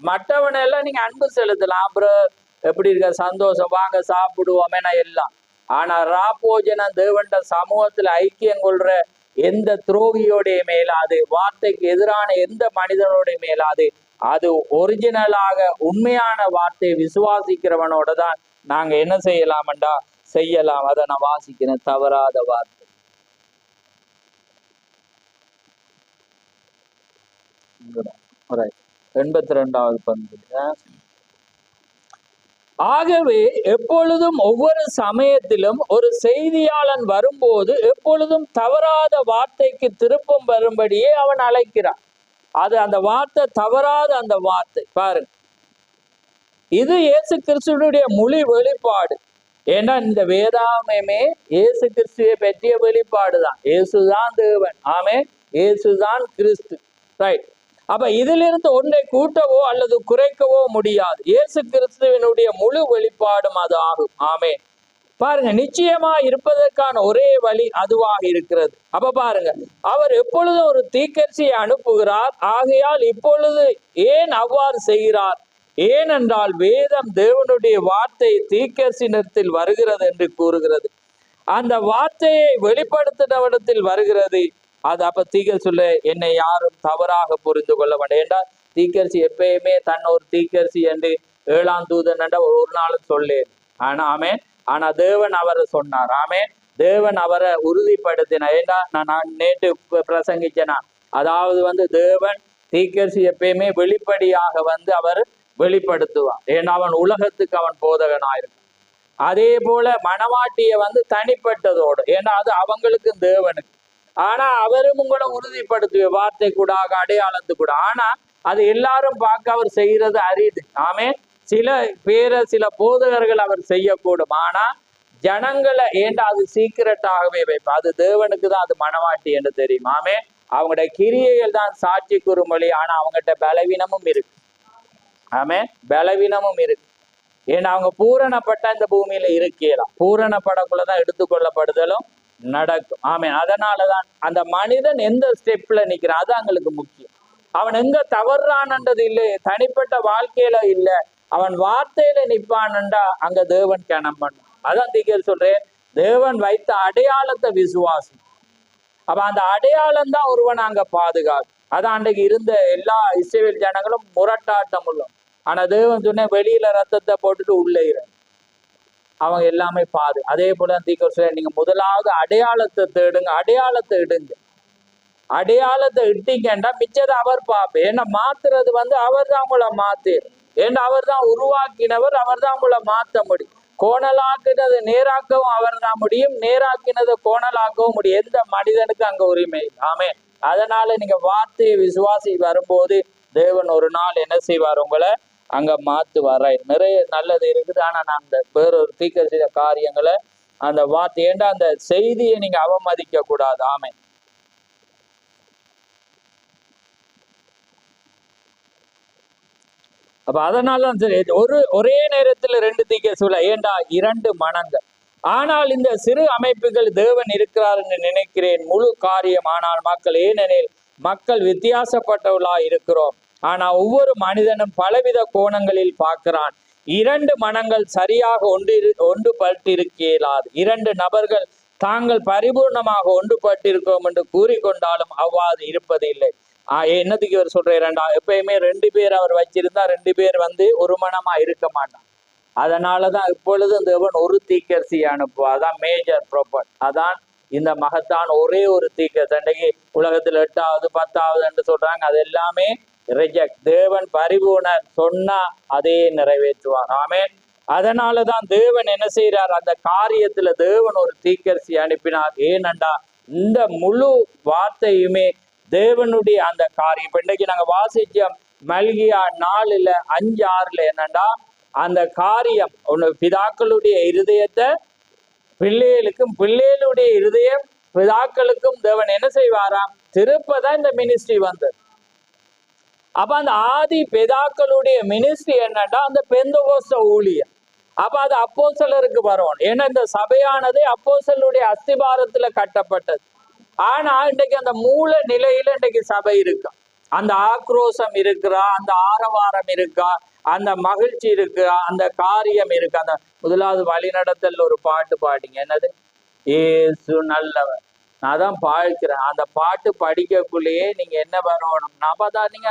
மற்றவனெல்லாம் நீங்க அன்பு செலுத்தலாம், அப்புறம் எப்படி இருக்க சந்தோஷம், வாங்க சாப்பிடுவோம் எல்லாம். ஆனா ராப்போஜனம் தேவண்ட சமூகத்துல ஐக்கியம் கொள்ற எந்த துரோகியோடைய மேலாது, வார்த்தைக்கு எதிரான எந்த மனிதனோடைய மேலாது, அது ஒரிஜினலாக உண்மையான வார்த்தையை விசுவாசிக்கிறவனோட தான் நாங்க என்ன செய்யலாம்டா செய்யலாம். அதை நான் வாசிக்கிறேன், தவறாத வார்த்தை. Right. 82வது பங்கு. ஆகவே எப்பொழுதும் ஒவ்வொரு சமயத்திலும் ஒரு செய்தியாளன் வரும்போது எப்பொழுதும் தவறாத வார்த்தைக்கு திருப்பம் வரும்படியே அவன் அழைக்கிறான். அது அந்த வார்த்தை தவறாத அந்த வார்த்தை பாருங்க, இது இயேசு கிறிஸ்துடைய மொழி வெளிப்பாடு. ஏன்னா இந்த வேதாகமே இயேசு கிறிஸ்துவை பற்றிய வெளிப்பாடு தான். இயேசுதான் தேவன், ஆமே, இயேசுதான் கிறிஸ்து. ரைட். அப்ப இதிலிருந்து ஒன்றை கூட்டவோ அல்லது குறைக்கவோ முடியாது. இயேசு கிறிஸ்துவனுடைய முழு வெளிப்பாடும் அது ஆகும். ஆமே. பாருங்க, நிச்சயமா இருப்பதற்கான ஒரே வழி அதுவாக இருக்கிறது. அப்ப பாருங்க, அவர் எப்பொழுதும் ஒரு தீர்க்கதரிசியை அனுப்புகிறார். ஆகையால் இப்பொழுது ஏன் அவ்வாறு செய்கிறார்? ஏனென்றால் வேதம் தேவனுடைய வார்த்தை தீர்க்கதரிசனத்தில் வருகிறது என்று கூறுகிறது. அந்த வார்த்தையை வெளிப்படுத்தினவிடத்தில் வருகிறது. அது அப்ப தீர்க்கதரிசி சொல்ல, என்னை யாரும் தவறாக புரிந்து கொள்ள வேண்டாம். என்றால் தீர்க்கதரிசி எப்பயுமே தன்னை ஒரு தீர்க்கதரிசி என்று 7ஆம் தூதன் என்ற ஒரு நாளும் சொல்லேன். ஆனா ஆனா தேவன் அவரை சொன்னார். ஆமே, தேவன் அவரை உறுதிப்படுத்தினார். ஏண்டா நான் நேற்று பிரசங்கிச்சேனா, அதாவது தேவன் தீர்க்கதரிசி எப்பயுமே வெளிப்படியாக அவர் வெளிப்படுத்துவான். ஏன்னா அவன் உலகத்துக்கு அவன் போதகனாயிருக்கும். அதே போல மணவாட்டிய தனிப்பட்டதோடு, ஏன்னா அது அவங்களுக்கு தேவனுக்கு. ஆனா அவரும் உங்களை உறுதிப்படுத்துவ வார்த்தை கூட அடையாளத்து கூட. ஆனா அது எல்லாரும் பார்க்க அவர் செய்யறது அரிது. ஆமே, சில பேரை சில போதகர்கள் அவர் செய்யக்கூடும். ஆனா ஜனங்களை ஏண்டா அது சீக்கிரட்டாகவே வைப்பா. அது தேவனுக்கு தான் அது மணவாட்டி என்று தெரியும். ஆமே, அவங்களோட கிரியைகள் தான் சாட்சி கூறுமொழி. ஆனா அவங்ககிட்ட பலவீனமும் இருக்கு. ஆமே, பலவீனமும் இருக்கு. ஏன்னா அவங்க பூரணப்பட்ட இந்த பூமியில இருக்கலாம். பூரணப்படக்குள்ளதான் எடுத்துக்கொள்ளப்படுதலும் நடக்கும். ஆமே, அதனாலதான் அந்த மனிதன் எந்த ஸ்டெப்ல நிக்கிறான் அது அவங்களுக்கு முக்கியம். அவன் எங்க தவறானது இல்லை, தனிப்பட்ட வாழ்க்கையில இல்லை, அவன் வார்த்தையில நிப்பான்டா அங்க தேவன் கணம் பண்ணும். அதான் தீர்க்கதரிசி சொல்றேன், தேவன் வைத்த அடையாளத்தை விசுவாசி. அப்ப அந்த அடையாளம் தான் ஒருவன் அங்க பாதுகாக்கும். அதான் அன்றைக்கு இருந்த எல்லா இஸ்ரவேல் ஜனங்களும் முரட்டாட்டம் உள்ள. ஆனா தேவன் சொன்ன, வெளியில ரத்தத்தை போட்டுட்டு உள்ளே அவங்க எல்லாமே பாது. அதே போல தீர்க்கதரிசி, நீங்க முதலாவது அடையாளத்தை தேடுங்க, அடையாளத்தை இடுங்க. அடையாளத்தை இட்டீங்கன்னா மிச்சத்தை அவர் பார்ப்பேன். ஏன்னா மாத்துறது அவர் தான் உங்களை மாத்து. ஏன்னா அவர் தான் உருவாக்கினவர், அவர் தான் உங்களை மாத்த முடியும். கோணலாக்கினதை நேராக்கவும் அவர் தான் முடியும், நேராக்கினதை கோணலாக்கவும் முடியும். எந்த மனிதனுக்கு அங்க உரிமை. ஆமே, அதனால நீங்க வார்த்தையை விசுவாசி வரும்போது தேவன் ஒரு நாள் என்ன செய்வார், உங்களை அங்க மாத்துவார். நிறைய நல்லது இருக்குது. ஆனா நான் அந்த வேறொரு தீர்க்கதரிசிய காரியங்களை அந்த வார்த்தை ஏண்டா அந்த செய்தியை நீங்க அவமதிக்க கூடாது. ஆமென். அப்ப அதனாலதான் சரி, ஒரே நேரத்துல ரெண்டு தீர்க்கதரிசி ஏண்டா இரண்டு மனங்கள். ஆனால் இந்த சிறு அமைப்புகள் தேவன் இருக்கிறார் என்று நினைக்கிறேன் முழு காரியம். ஆனால் மக்கள், ஏனெனில் மக்கள் வித்தியாசப்பட்டவர்களா இருக்கிறோம். ஆனா ஒவ்வொரு மனிதனும் பலவித கோணங்களில் பார்க்கிறான். இரண்டு மனங்கள் சரியாக ஒன்றுபட்டிருக்க இயலாது. இரண்டு நபர்கள் தாங்கள் பரிபூர்ணமாக ஒன்றுபட்டிருக்கிறோம் என்று கூறிக்கொண்டாலும் அவ்வாறு இருப்பது இல்லை. என்னதுக்கு இவர் சொல்றேன்டா, எப்பயுமே ரெண்டு பேர் அவர் வச்சிருந்தா ரெண்டு பேர் ஒரு மனமா இருக்க மாட்டான். அதனாலதான் இப்பொழுது தேவன் ஒரு தீர்க்கதரிசி அனுப்புவார். அதான் மேஜர் ப்ராப்பர்ட். அதான் இந்த மகத்தான் ஒரே ஒரு தீர்க்கதரிசி. உலகத்துல 8வது 10வது என்று சொல்றாங்க, அது எல்லாமே ரிஜெக்ட். தேவன் பரிபூர்ணர், சொன்னா அதே நிறைவேற்றுவார். ஆமென். அதனாலதான் தேவன் என்ன செய்யறார், அந்த காரியத்துல தேவன் ஒரு தீர்க்கதரிசி அனுப்பினார். ஏனண்டா இந்த முழு வார்த்தையுமே தேவனுடைய அந்த காரியம். இப்ப இன்னைக்கு நாங்க வாசிச்சோம் மல்கியா 4:5-6 என்னண்டா, அந்த காரியம் பிதாக்களுடைய இருதயத்தை பிள்ளைகளுக்கும், பிள்ளைகளுடைய இருதயம் பிதாக்களுக்கும் தேவன் என்ன செய்வாராம், திருப்பதான் இந்த மினிஸ்ட்ரி வந்தது. அப்ப அந்த ஆதி பிதாக்களுடைய மினிஸ்ட்ரி என்னன்னா அந்த பெந்தெகோஸ்தே ஊழியம். அப்ப அது அப்போஸ்தலருக்கு வரும். ஏன்னா இந்த சபையானது அப்போஸ்தலருடைய அஸ்திபாரத்துல கட்டப்பட்டது. ஆனா இன்றைக்கு அந்த மூல நிலையில இன்றைக்கு சபை இருக்கா, அந்த ஆக்ரோஷம் இருக்கிறா, அந்த ஆரவாரம் இருக்கா, அந்த மகிழ்ச்சி இருக்கு, அந்த காரியம் இருக்கு. அந்த முதலாவது வழிநடத்தல் ஒரு பாட்டு பாடிங்க, என்னது, ஏசு நல்லவர். நான் தான் பாழ்கிறேன். அந்த பாட்டு படிக்கக்குள்ளேயே நீங்க என்ன வரணும், நான் பார்த்தா நீங்க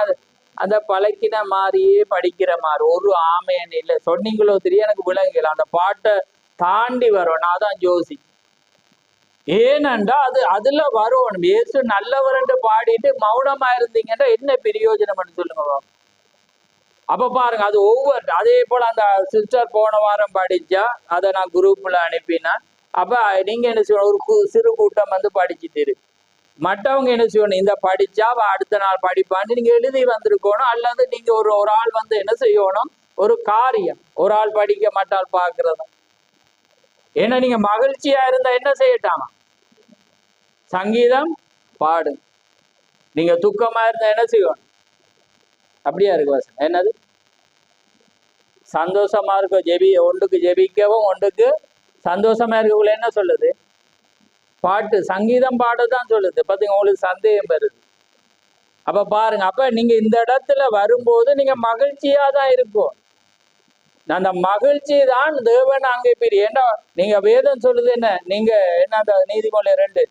அந்த பழக்கின மாதிரியே படிக்கிற மாதிரி ஒரு ஆமையன் இல்லை. சொன்னீங்களோ தெரியும், எனக்கு விளங்கல. அந்த பாட்டை தாண்டி வரும். நான் தான் ஜோசி. ஏனண்டா அதுல வரணும். இயேசு நல்லவர் பாடிட்டு மௌனமா இருந்தீங்கன்னா என்ன பிரயோஜனம் சொல்லுங்க. அப்ப பாருங்க, அது ஒவ்வொரு அதே போல அந்த சிஸ்டர் போன வாரம் படிச்சா, அதை நான் குரூப்ல அனுப்பினேன். அப்ப நீங்க என்ன செய்யணும், ஒரு சிறு கூட்டம் படிச்சுட்டு இருக்கு. மற்றவங்க என்ன செய்யணும், இந்த படிச்சா அடுத்த நாள் படிப்பான்னு நீங்க எழுதி வந்திருக்கணும். அல்லது நீங்க ஒரு ஆள் என்ன செய்யணும், ஒரு காரியம் ஒரு ஆள் படிக்க மாட்டால் பாக்குறது. ஏன்னா நீங்க மகிழ்ச்சியா இருந்தா என்ன செய்யட்டாமா, சங்கீதம் பாடு. நீங்க துக்கமா இருந்தா என்ன செய்யணும், அப்படியா இருக்கு வசனம், என்னது, சந்தோஷமா இருக்க ஜெபி, ஒன்றுக்கு ஜெபிக்கவும் ஒன்றுக்கு சந்தோஷமா இருக்கக்குள்ள என்ன சொல்லுது, பாட்டு சங்கீதம் பாடதான் சொல்லுது. பாத்தீங்க, உங்களுக்கு சந்தேகம் வருது. அப்ப பாருங்க, அப்ப நீங்க இந்த இடத்துல வரும்போது நீங்க மகிழ்ச்சியா தான் இருக்கும். அந்த மகிழ்ச்சி தான் தேவன் அங்கே பெரிய. ஏன்னா நீங்க வேதம் சொல்லுது என்ன, நீங்க என்ன, அந்த நீதிமொழி 2,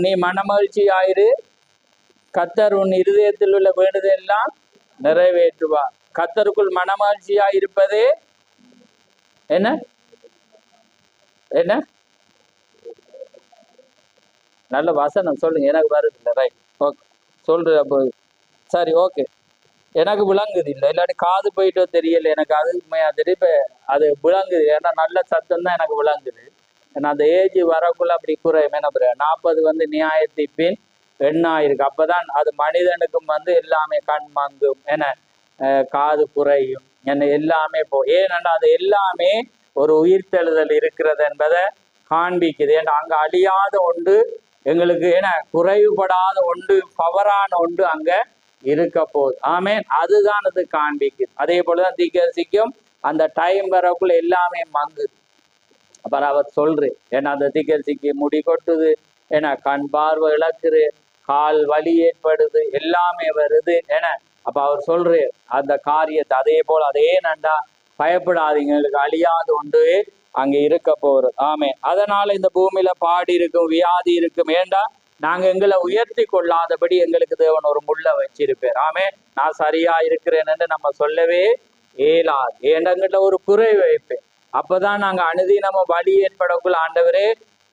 நீ மனமகிழ்ச்சி ஆயிரு, கத்தர் உன் இருதயத்தில் உள்ள வேண்டுதெல்லாம் நிறைவேற்றுவார். கத்தருக்குள் மனமகிழ்ச்சியா இருப்பதே என்ன என்ன நல்ல வசனம் சொல்லுங்க, எனக்கு வருது இல்லை. ரைட், ஓகே, சொல்ற. அப்போ சரி, ஓகே, எனக்கு விளங்குது இல்லை, இல்லாட்டி காது போயிட்டோ தெரியல. எனக்கு அது உண்மையா தெரியும். இப்போ அது விளங்குது, ஏன்னா நல்ல சத்தம் தான் எனக்கு விளங்குது. ஏன்னா அந்த ஏஜ் வரக்குள்ள அப்படி குறையும். என்ன 40 நியாயத்தின் எண்ணாயிருக்கு. அப்பதான் அது மனிதனுக்கும் எல்லாமே கண் மங்கும், என்ன காது குறையும், என்ன எல்லாமே ஏனென்னா அது எல்லாமே ஒரு உயிர்த்தெழுதல் இருக்கிறது என்பதை காண்பிக்குது. ஏன்னா அங்க அழியாத ஒன்று எங்களுக்கு, ஏன்னா குறைவுபடாத ஒன்று, பவரான ஒன்று அங்க இருக்க போகுது. ஆமேன். அதுதான் அது காண்பிக்குது. அதே போலதான் தீர்க்கதரிசிக்கும் அந்த டைம் வரக்குள்ள எல்லாமே மங்குது. அப்புறம் அவர் சொல்றேன், ஏன்னா அந்த தீர்க்கதரிசிக்கு முடி கொட்டுது, ஏன்னா கண் பார்வை இழக்குது, கால் வலி ஏற்படுது, எல்லாமே வருது. ஏன்னா அப்ப அவர் சொல்றாரு அந்த காரியத்தை. அதே போல அதே நண்டா பயப்படாதீங்க, எங்களுக்கு அழியாத ஒன்று அங்க இருக்க போறது. ஆமே. அதனால இந்த பூமியில பாடி இருக்கும், வியாதி இருக்கும். ஏண்டா நாங்க எங்களை உயர்த்தி கொள்ளாதபடி எங்களுக்கு தேவன் ஒரு முள்ள வச்சிருப்பார். ஆமே. நான் சரியா இருக்கிறேன்னு நம்ம சொல்லவே இயலாது. ஏண்டங்கிட்ட ஒரு குறை வைப்பேன். அப்பதான் நாங்க அனுதினமும் வலி ஏற்படக்குள்ள, ஆண்டவரே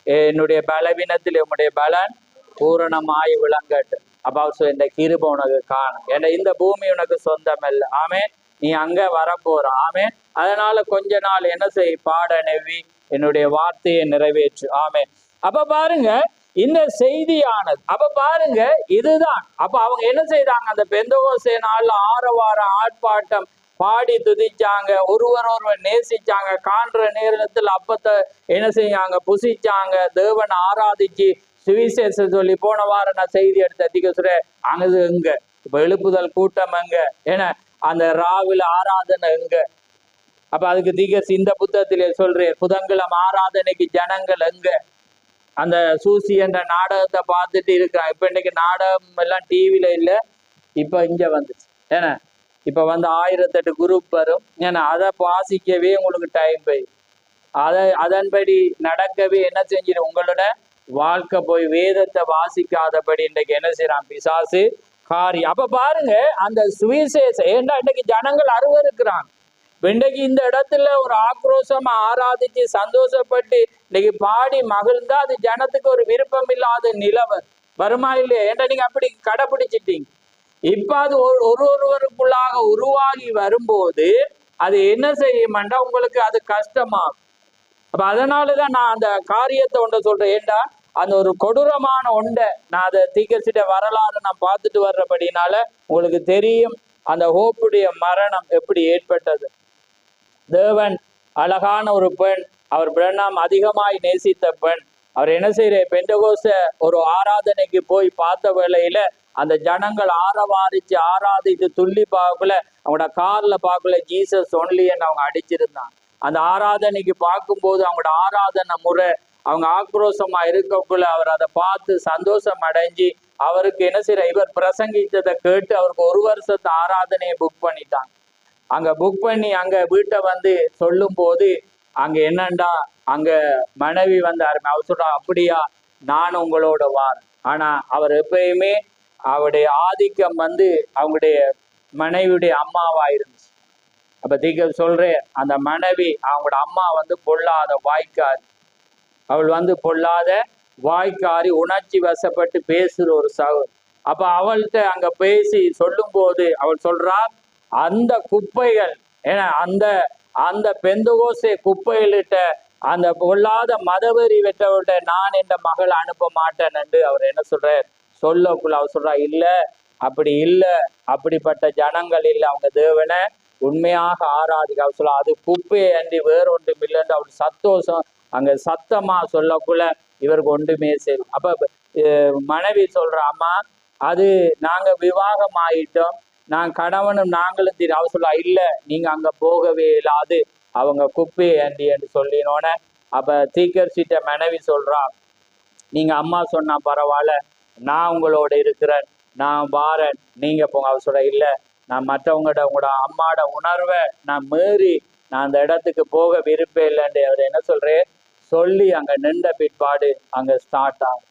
என்னுடைய பலவீனத்தில் உன்னுடைய பலன் பூரணமாய் விளங்கட்டு. அப்ப இந்த கிருபை உனக்கு காணும். ஏன்னா இந்த பூமி உனக்கு சொந்தம் இல்லை. ஆமே. நீ அங்க வரப்போற. ஆமே. அதனால கொஞ்ச நாள் என்ன செய், பாட நெவ்வி என்னுடைய வார்த்தையை நிறைவேற்று. ஆமே. அப்ப பாருங்க, இந்த செய்தியானது. அப்ப பாருங்க, இதுதான். அப்ப அவங்க என்ன செய்தாங்க, அந்த பெந்தகோஸ்தே நாள்ல ஆரவார ஆர்ப்பாட்டம் பாடி துதிச்சாங்க, ஒருவர் நேசிச்சாங்க, காண்ற நேரத்தில் அப்பத்தை என்ன செய்யாங்க, புசிச்சாங்க, தேவன் ஆராதிச்சு சுவிசேஷம் சொல்லி. போன வாரம் நான் செய்தி எடுத்த திகசுர அங்கது எங்க இப்ப எழுப்புதல் கூட்டம் எங்க, ஏன்னா அந்த ராவில ஆராதனை எங்க. அப்ப அதுக்கு திகஸ் இந்த புத்தகத்திலே சொல்றேன், புதன்கிழமை ஆராதனைக்கு ஜனங்கள் எங்க. அந்த சூசி என்ற நாடகத்தை பார்த்துட்டு இருக்கிறான். இப்ப இன்னைக்கு நாடகம் எல்லாம் டிவில இல்ல, இப்ப இங்க வந்துச்சு. ஏன்னா இப்ப வந்து 1008 குரூப் வரும். ஏன்னா அதை வாசிக்கவே உங்களுக்கு டைம் போய், அதன்படி நடக்கவே என்ன செஞ்சிடும், உங்களோட வாழ்க்கை போய் வேதத்தை வாசிக்காதபடி இன்றைக்கு என்ன செய்யறான் பிசாசு காரியம். அப்ப பாருங்க, அந்த சுவிசேஷம் ஏன்னா இன்னைக்கு ஜனங்கள் அருவருக்கிறாங்க. இன்றைக்கு இந்த இடத்துல ஒரு ஆக்ரோஷமா ஆராதிச்சு சந்தோஷப்பட்டு இன்னைக்கு பாடி மகிழ்ந்தா அது ஜனத்துக்கு ஒரு விருப்பம் இல்லாத நிலவர் வருமா இல்லையா? ஏன்டா நீங்க அப்படி கடைபிடிச்சிட்டீங்க. இப்ப அது ஒருவருக்குள்ளாக உருவாகி வரும்போது அது என்ன செய்யுமாண்டா, உங்களுக்கு அது கஷ்டமாகும். அப்ப அதனாலதான் நான் அந்த காரியத்தை ஒன்றை சொல்றேன். ஏண்டா அந்த ஒரு கொடூரமான ஒன்றை நான் அதை தீக்கரிச்சிட்ட வரலாறு நான் பார்த்துட்டு வர்றபடினால உங்களுக்கு தெரியும் அந்த ஹோப்புடைய மரணம் எப்படி ஏற்பட்டது. தேவன் அழகான ஒரு பெண், அவர் பிரணாம் அதிகமாய் நேசித்த பெண், அவர் என்ன செய்யற பெந்தகோஸ்த ஒரு ஆராதனைக்கு போய் பார்த்த வேளையில அந்த ஜனங்கள் ஆரவாரிச்சு ஆராதித்து துள்ளி பார்க்கல, அவங்களோட கார்ல பார்க்கல ஜீசஸ் ஒன்லின்னு அவங்க அடிச்சிருந்தாங்க. அந்த ஆராதனைக்கு பார்க்கும்போது அவங்களோட ஆராதனை முறை அவங்க ஆக்ரோஷமா இருக்கக்குள்ள அவர் அதை பார்த்து சந்தோஷம் அடைஞ்சு அவருக்கு என்ன செய்யற, இவர் பிரசங்கித்ததை கேட்டு அவருக்கு 1 வருஷத்து ஆராதனையை புக் பண்ணிட்டாங்க. அங்க புக் பண்ணி அங்க வீட்டை வந்து சொல்லும் போது அங்க என்னண்டா, அங்க மனைவி வந்து அவர் சொல்றா, அப்படியா நான் உங்களோட வார். ஆனா அவர் எப்பயுமே அவருடைய ஆதிக்கம் வந்து அவங்களுடைய மனைவியுடைய அம்மாவா இருந்துச்சு. அப்ப தீக்க சொல்றேன், அந்த மனைவி அவங்களோட அம்மா வந்து பொல்லாத வாய்க்காரி, அவள் வந்து பொல்லாத வாய்க்காரி, உணர்ச்சி வசப்பட்டு பேசுற ஒரு சகோதரி. அப்ப அவள்கிட்ட அங்க பேசி சொல்லும் போது அவள் சொல்றா, அந்த குப்பைகள் ஏன்னா அந்த பெந்தகோஸ்தே குப்பையிலிட்ட அந்த பொல்லாத மதவெறி வெற்றவர்கிட்ட நான் என்ற மகள் அனுப்ப மாட்டேன் என்று அவர் என்ன சொல்றார் சொல்லக்குள்ள. அவர் சொல்றா, இல்ல அப்படி இல்லை, அப்படிப்பட்ட ஜனங்கள் இல்லை, அவங்க தேவனை உண்மையாக ஆராதிக்க. அவர் சொல்ல, அது குப்பையை அன்றி வேறொன்றும் இல்லைன்னு அவர் சத்தோஷம் அங்க சத்தமா சொல்லக்குள்ள இவருக்கு ஒன்றுமே சரி. அப்ப மனைவி சொல்ற, அம்மா அது நாங்க விவாகம் ஆயிட்டோம், நான் கணவனும் நாங்களும் தெரியும். அவர் சொல்ல, இல்ல நீங்க அங்க போகவே இல்லாது, அவங்க குப்பையை அண்டி என்று சொல்லினோன. அப்ப தீக்கரிசிட்ட மனைவி சொல்றா, நீங்க அம்மா சொன்னா பரவாயில்ல, நான் உங்களோட இருக்கிறேன், நான் வாரேன், நீங்க போங்க. அவர் சொல்ற, இல்ல நான் மற்றவங்களோட உங்களோட அம்மாவோட உணர்வை நான் மீறி நான் அந்த இடத்துக்கு போக விருப்பம் இல்லைன்னு அவர் என்ன சொல்றேன் சொல்லி அங்க நின்ற பிற்பாடு அங்க ஸ்டார்ட் ஆகும்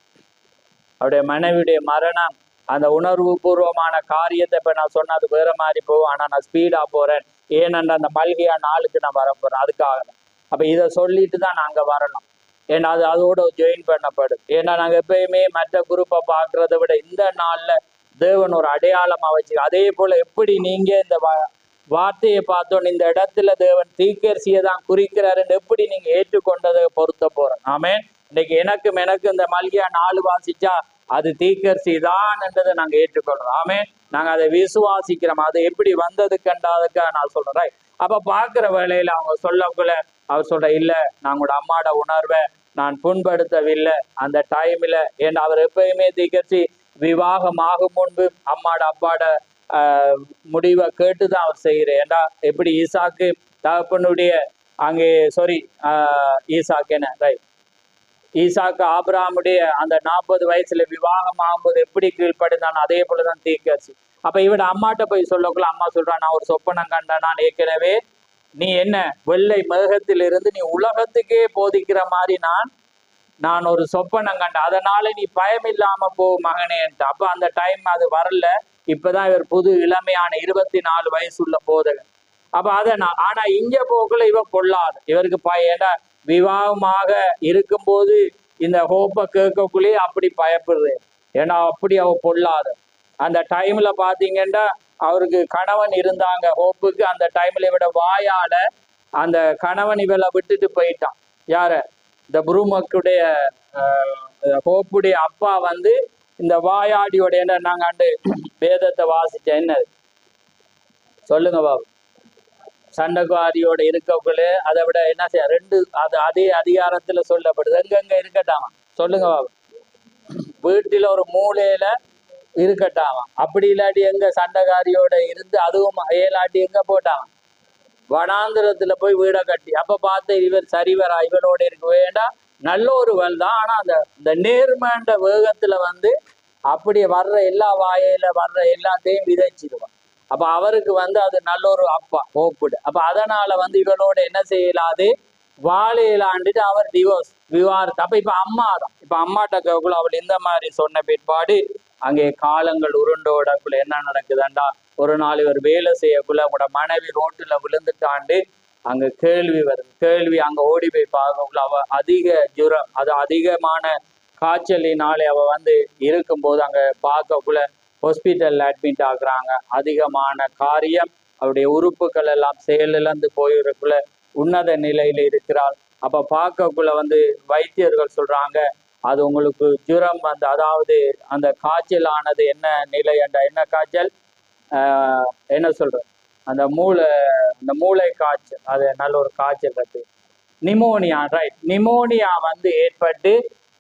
அவருடைய மனைவியுடைய மரணம். அந்த உணர்வு பூர்வமான காரியத்தை இப்ப நான் சொன்னா அது வேற மாதிரி போகும். ஆனா நான் ஸ்பீடா போறேன், ஏனென்ற அந்த மல்கியா நாளுக்கு நான் வர போறேன், அதுக்காக. அப்ப இதை சொல்லிட்டு தான் நாங்க வரணும், ஏன்னா அது அதோட ஜாயின் பண்ணப்படும். ஏன்னா நாங்க எப்பயுமே மற்ற குரூப்பை பார்க்கறத விட இந்த நாள்ல தேவன் ஒரு அடையாளமா வச்சு, அதே போல எப்படி நீங்க இந்த வார்த்தையை பார்த்தோன்னு இந்த இடத்துல தேவன் தீர்க்கதரிசியை தான் குறிக்கிறாருன்னு எப்படி நீங்க ஏற்றுக்கொண்டதை பொருத்த போறோம். ஆமென். இன்னைக்கு எனக்கும் இந்த மல்கியா 4 வாசிச்சா அது தீர்க்கதரிசி தான் என்றதை நாங்க ஏற்றுக்கொள்றோம். ஆமென். நாங்க அதை விசுவாசிக்கிறோம். அது எப்படி வந்தது கண்டாதுக்காக நான் சொல்றேன். அப்ப பாக்குற வேளையில அவங்க சொல்லக்குள்ள அவர் சொல்ற, இல்ல நான் உங்களோட அம்மாட உணர்வை நான் புண்படுத்தவில்லை அந்த டைம்ல. ஏன்னா அவர் எப்பயுமே தீர்க்கதரிசி விவாகம் ஆகும் முன்பு அம்மாட அப்பாட முடிவை கேட்டுதான் அவர் செய்யறேன். ஏண்டா எப்படி ஈசாக்கு தகப்பனுடைய அங்கே ஈசாக்கு என்ன ரைட், ஈசாக்கு ஆபிரகாமுடைய அந்த 40 வயசுல விவாகம் ஆகும்போது எப்படி கீழ்ப்படுதான், அதே போலதான் தீர்க்கதரிசி. அப்ப இவட அம்மாட்ட போய் சொல்லக்குள்ள அம்மா சொல்றா, நான் ஒரு சொப்பனம் கண்டேன், நான் ஏற்கனவே நீ என்ன வெள்ளை மேகத்திலிருந்து நீ உலகத்துக்கே போதிக்கிற மாதிரி நான் ஒரு சொப்பனம் கண்டேன், அதனால நீ பயம் இல்லாம போ மகனேன்ட்டு. அப்ப அந்த டைம் அது வரல. இப்பதான் இவர் புது இளமையான 24 வயசு உள்ள போதகன். அப்ப ஆனா இங்க போக்குள்ள இவ பொல்லாது, இவருக்கு ஏன்னா விவாகமாக இருக்கும்போது இந்த ஹோப்பை கேட்கக்குள்ளேயே அப்படி பயப்படுறேன். ஏன்னா அப்படி அவ பொல்லாத. அந்த டைம்ல பாத்தீங்கன்னா அவருக்கு கணவன் இருந்தாங்க ஹோப்புக்கு. அந்த டைம்ல இவட வாயால அந்த கணவன் இவளை விட்டுட்டு போயிட்டான். யார, இந்த புருமக்குடைய ஹோப்புடைய அப்பா வந்து இந்த வாயாடியோட என்ன நாங்க அண்டு வேதத்தை வாசிச்ச என்ன சொல்லுங்க பாபு. சண்டைக்காரியோட இருக்கக்குள்ள அதை விட என்ன செய்ய ரெண்டு அது அதே அதிகாரத்துல சொல்லப்படுது. எங்கெங்க இருக்கட்டாமா சொல்லுங்க பாபு. வீட்டில ஒரு மூலையில இருக்கட்டாமா. அப்படி இல்லாட்டி எங்க சண்டைக்காரியோட இருந்து அதுவும் ஏலாட்டி எங்க போட்டாமா வனாந்திரத்துல போய் வீடை கட்டி. அப்ப பார்த்து இவர் சரிவரா இவரோட இருக்க வேண்டாம், நல்ல ஒரு வல் தான். ஆனா அந்த நேர்மண்ட வேகத்துல வந்து அப்படியே வர்ற எல்லா வாயில வர்ற எல்லாத்தையும் விதைச்சிடுவான். அப்ப அவருக்கு வந்து அது நல்ல ஒரு அப்பா ஓப்பிடு. அப்ப அதனால வந்து இவளோட என்ன செய்யலாது வாழையிலாண்டுட்டு அவர் டிவோர்ஸ் விவாகரத்து. அப்ப இப்ப அம்மா தான். இப்ப அம்மாட்ட கேட்கல அவள் இந்த மாதிரி சொன்ன பிற்பாடு அங்கே காலங்கள் உருண்டோடக்குள்ள என்ன நடக்குதுண்டா, ஒரு நாள் இவர் வேலை செய்யக்குள்ள உங்களோட மனைவி ரோட்டுல விழுந்துட்டாண்டு அங்க கேள்வி வருது. கேள்வி அங்க ஓடி போய் பார்க்கக்குள்ள அவ அதிக ஜுரம், அது அதிகமான காய்ச்சலினாலே அவ வந்து இருக்கும்போது அங்க பார்க்கக்குள்ள ஹாஸ்பிட்டல்ல அட்மிட் ஆகுறாங்க. அதிகமான காரியம், அவருடைய உறுப்புகள் எல்லாம் செயலிழந்து போயிருக்குள்ள உன்னத நிலையில இருக்கிறார். அப்ப பார்க்கக்குள்ள வந்து வைத்தியர்கள் சொல்றாங்க அது உங்களுக்கு ஜுரம் வந்து அதாவது அந்த காய்ச்சல் ஆனது என்ன நிலை என்ற என்ன காய்ச்சல் என்ன சொல்ற அந்த மூளை காய்ச்சல், அது நல்ல ஒரு காய்ச்சல் இருக்கு நிமோனியா. ரைட், நிமோனியா வந்து ஏற்பட்டு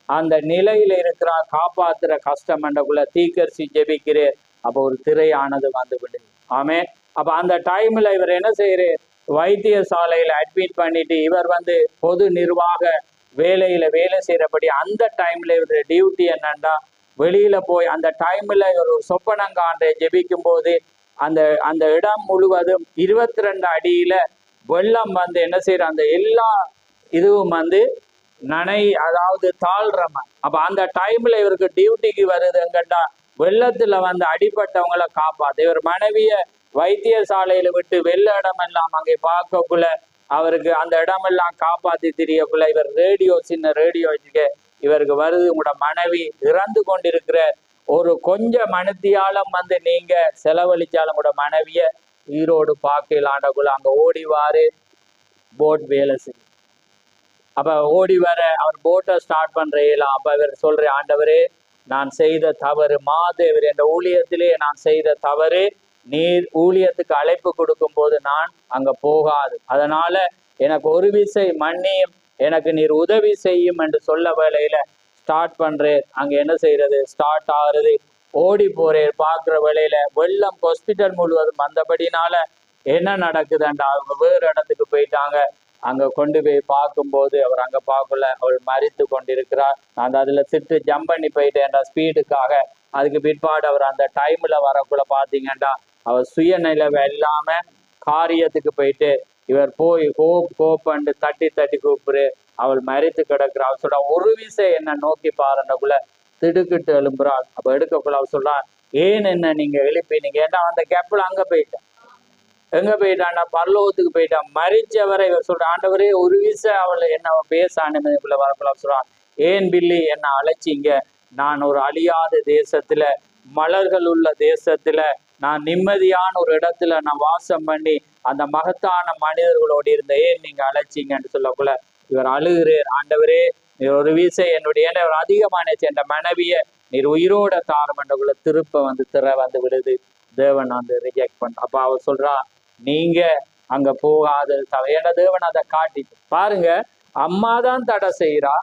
அந்த நிலையில இருக்கிற காப்பாத்துற கஷ்டம் என்றக்குள்ள தீக்கரிசி ஜெபிக்கிறேன். அப்போ ஒரு திரையானது வந்து விடுது. ஆமே. அப்ப அந்த டைம்ல இவர் என்ன செய்யறாரு, வைத்தியசாலையில அட்மிட் பண்ணிட்டு இவர் வந்து பொது நிர்வாக வேலையில வேலை செய்யறபடி அந்த டைம்ல இவர் டியூட்டி என்னண்டா வெளியில போய் அந்த டைம்ல ஒரு சொப்பனங்காண்டை ஜெபிக்கும் போது அந்த அந்த இடம் முழுவதும் 22 அடியில வெள்ளம் வந்து என்ன செய்யற அந்த எல்லா இதுவும் வந்து அதாவது தாழ்றம. அப்ப அந்த டைம்ல இவருக்கு டியூட்டிக்கு வருதுங்கட்டா வெள்ளத்துல வந்து அடிப்பட்டவங்களை காப்பாத்து. இவர் மனைவிய வைத்தியசாலையில விட்டு வெள்ள இடமெல்லாம் அங்கே பார்க்கக்குள்ள அவருக்கு அந்த இடமெல்லாம் காப்பாத்தி தெரியக்குள்ள இவர் ரேடியோ சின்ன ரேடியோ வச்சுக்க இவருக்கு வருது, உங்களோட மனைவி இறந்து கொண்டிருக்கிற ஒரு கொஞ்சம் மனுத்தியாலம் வந்து நீங்க செலவழிச்சாலும் கூட மனைவிய ஈரோடு பார்க்கலாண்டக்குள்ள அங்க ஓடிவாரு போட் வேலை செய்யும். அப்ப ஓடி வர அவர் போட்டை ஸ்டார்ட் பண்றீங்களா. அப்ப இவர் சொல்ற ஆண்டவரே நான் செய்த தவறு, மாதேவர் என்ற ஊழியத்திலே நான் செய்த தவறு, நீர் ஊழியத்துக்கு அழைப்பு கொடுக்கும் போது நான் அங்க போகாது, அதனால எனக்கு ஒரு விசை மன்னியும், எனக்கு நீர் உதவி செய்யும் என்று சொல்ல வேலையில ஸ்டார்ட் பண்றேன். அங்க என்ன செய்யறது, ஸ்டார்ட் ஆகுறது, ஓடி போறேன். பார்க்குற வேலையில வெள்ளம் ஹாஸ்பிட்டல் முழுவதும் வந்தபடினால என்ன நடக்குதுன்றா அவங்க வேறு இடத்துக்கு போயிட்டாங்க. அங்க கொண்டு போய் பார்க்கும்போது அவர் அங்க பார்க்கல, அவள் மறித்து கொண்டிருக்கிறார். நான் அதுல சிட்டு ஜம்ப் பண்ணி போயிட்டேன்டா ஸ்பீடுக்காக. அதுக்கு பிற்பாடு அவர் அந்த டைம்ல வரக்குள்ள பாத்தீங்கன்னா அவர் சுயநிலவை இல்லாம காரியத்துக்கு போயிட்டு இவர் போய் கோப்பண்டு தட்டி தட்டி கூப்பிடு, அவள் மறித்து கிடக்குறா. அவள் சொல்றா ஒரு விசை என்ன நோக்கி பாருன்றக்குள்ள திடுக்கிட்டு எழும்புறாள். அப்ப எடுக்கக்குள்ள அவள் சொல்றா ஏன் என்ன நீங்க எழுப்பினீங்க, ஏன்னா அந்த கேப்ல அங்க போயிட்டான். எங்க போயிட்டான்னா பரலோகத்துக்கு போயிட்டான். மறிச்சவரை இவர் சொல்ற ஆண்டவரே ஒரு விசை அவளை என்ன பேசானுக்குள்ள வரக்குள்ள சொல்றான் ஏன் பில்லி என்ன அழைச்சிங்க, நான் ஒரு அழியாத தேசத்துல மலர்கள் உள்ள தேசத்துல நான் நிம்மதியான ஒரு இடத்துல நான் வாசம் பண்ணி அந்த மகத்தான மனிதர்களோடு இருந்த ஏன் நீங்க அழைச்சிங்கன்னு சொல்லக்குள்ள இவர் அழுகிறேன், ஆண்டவரே நீர் ஒரு விசை என்னுடைய ஏன்னா இவர் அதிகமானச்சு என்ற மனைவிய நீர் உயிரோட தாரமன்றக்குள்ள திருப்ப வந்து திற வந்து விடுது. தேவன் வந்து ரிஜெக்ட் பண்ண. அப்ப அவர் சொல்றா நீங்க அங்க போகாத ஏன்னா தேவன் அதை காட்டி பாருங்க. அம்மாதான் தடை செய்யறா,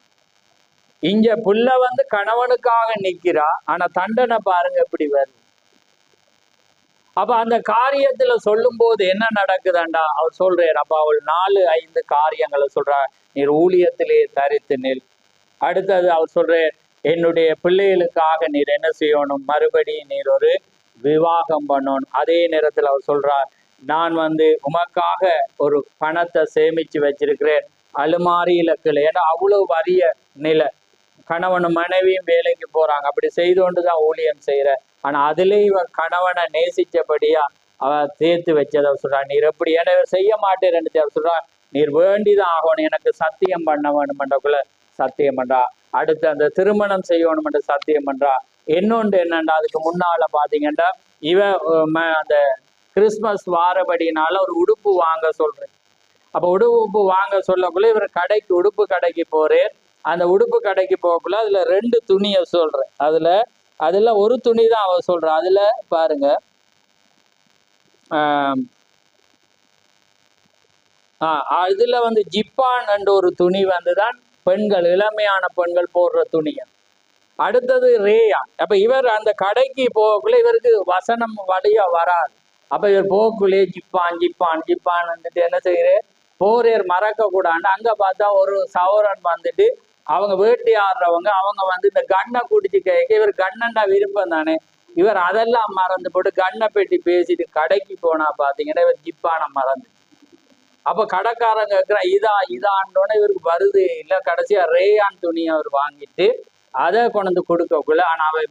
இங்க புள்ள வந்து கணவனுக்காக நிக்கிறா, ஆனா தண்டனை பாருங்க எப்படி வருது. அப்ப அந்த காரியத்துல சொல்லும் போது என்ன நடக்குதாண்டா அவர் சொல்றார். அப்ப அவள் 4-5 காரியங்களை சொல்றா. நீர் ஊழியத்திலே தரித்து நில். அடுத்தது அவர் சொல்றார் என்னுடைய பிள்ளைகளுக்காக நீர் என்ன செய்யணும், மறுபடியும் நீர் ஒரு விவாகம் பண்ணணும். அதே நேரத்தில் அவர் சொல்றார் நான் வந்து உமக்காக ஒரு பணத்தை சேமிச்சு வச்சிருக்கிறேன் அலுமாரியில கீழே. ஏன்னா அவ்வளவு வறிய நிலை, கணவனும் மனைவியும் வேலைக்கு போறாங்க, அப்படி செய்து கொண்டுதான் ஊழியம் செய்யற. ஆனா அதுலேயும் இவன் கணவனை நேசிச்சபடியா அவ சேர்த்து வச்சதை சொல்றா. நீர் எப்படி ஏன்னா செய்ய மாட்டேன்னு சொல்றா, நீர் வேண்டிதான் ஆகணும், எனக்கு சத்தியம் பண்ண வேணுமென்றக்குள்ள சத்தியம் பண்றா. அடுத்து அந்த திருமணம் செய்யணுமென்ற சத்தியம் பண்றா. இன்னொன்று என்னண்டா அதுக்கு முன்னால பாத்தீங்கன்னா இவ அந்த கிறிஸ்மஸ் வாரபடினால ஒரு உடுப்பு வாங்க சொல்றேன். அப்ப உடுப்பு வாங்க சொல்லக்குள்ள இவர் உடுப்பு கடைக்கு போறேன். அந்த உடுப்பு கடைக்கு போகக்குள்ள அதுல 2 துணியை சொல்றேன். அதுல ஒரு துணி தான் அவ சொல்ற. அதுல பாருங்க, இதுல வந்து ஜிப்பான் என்ற ஒரு துணி வந்துதான் பெண்கள், இளமையான பெண்கள் போடுற துணி. அடுத்தது ரேயான். அப்ப இவர் அந்த கடைக்கு போகக்குள்ள இவருக்கு வசனம் வழியா வராது. அப்ப இவர் போக்குள்ளே ஜிப்பான் ஜிப்பான் ஜிப்பான் வந்துட்டு என்ன செய்யறாரு, போரேர் மறக்க கூடாது. அங்க பார்த்தா ஒரு சௌரன் வந்துட்டு அவங்க வேட்டையாடுறவங்க, அவங்க வந்து இந்த கண்ணை குடிச்சு கேட்க, இவர் கண்ணண்டா விருப்பம் தானே, இவர் அதெல்லாம் மறந்து போட்டு கண்ணை பெட்டி பேசிட்டு கடைக்கு போனா பாத்தீங்கன்னா இவர் ஜிப்பான மறந்து. அப்ப கடைக்காரங்க கேட்கிறான் இதான்னு இவருக்கு வருது இல்ல. கடைசியா ரேயான் துணியை அவர் வாங்கிட்டு அதை கொண்டு கொடுக்கக்குள்ள, ஆனா அவர்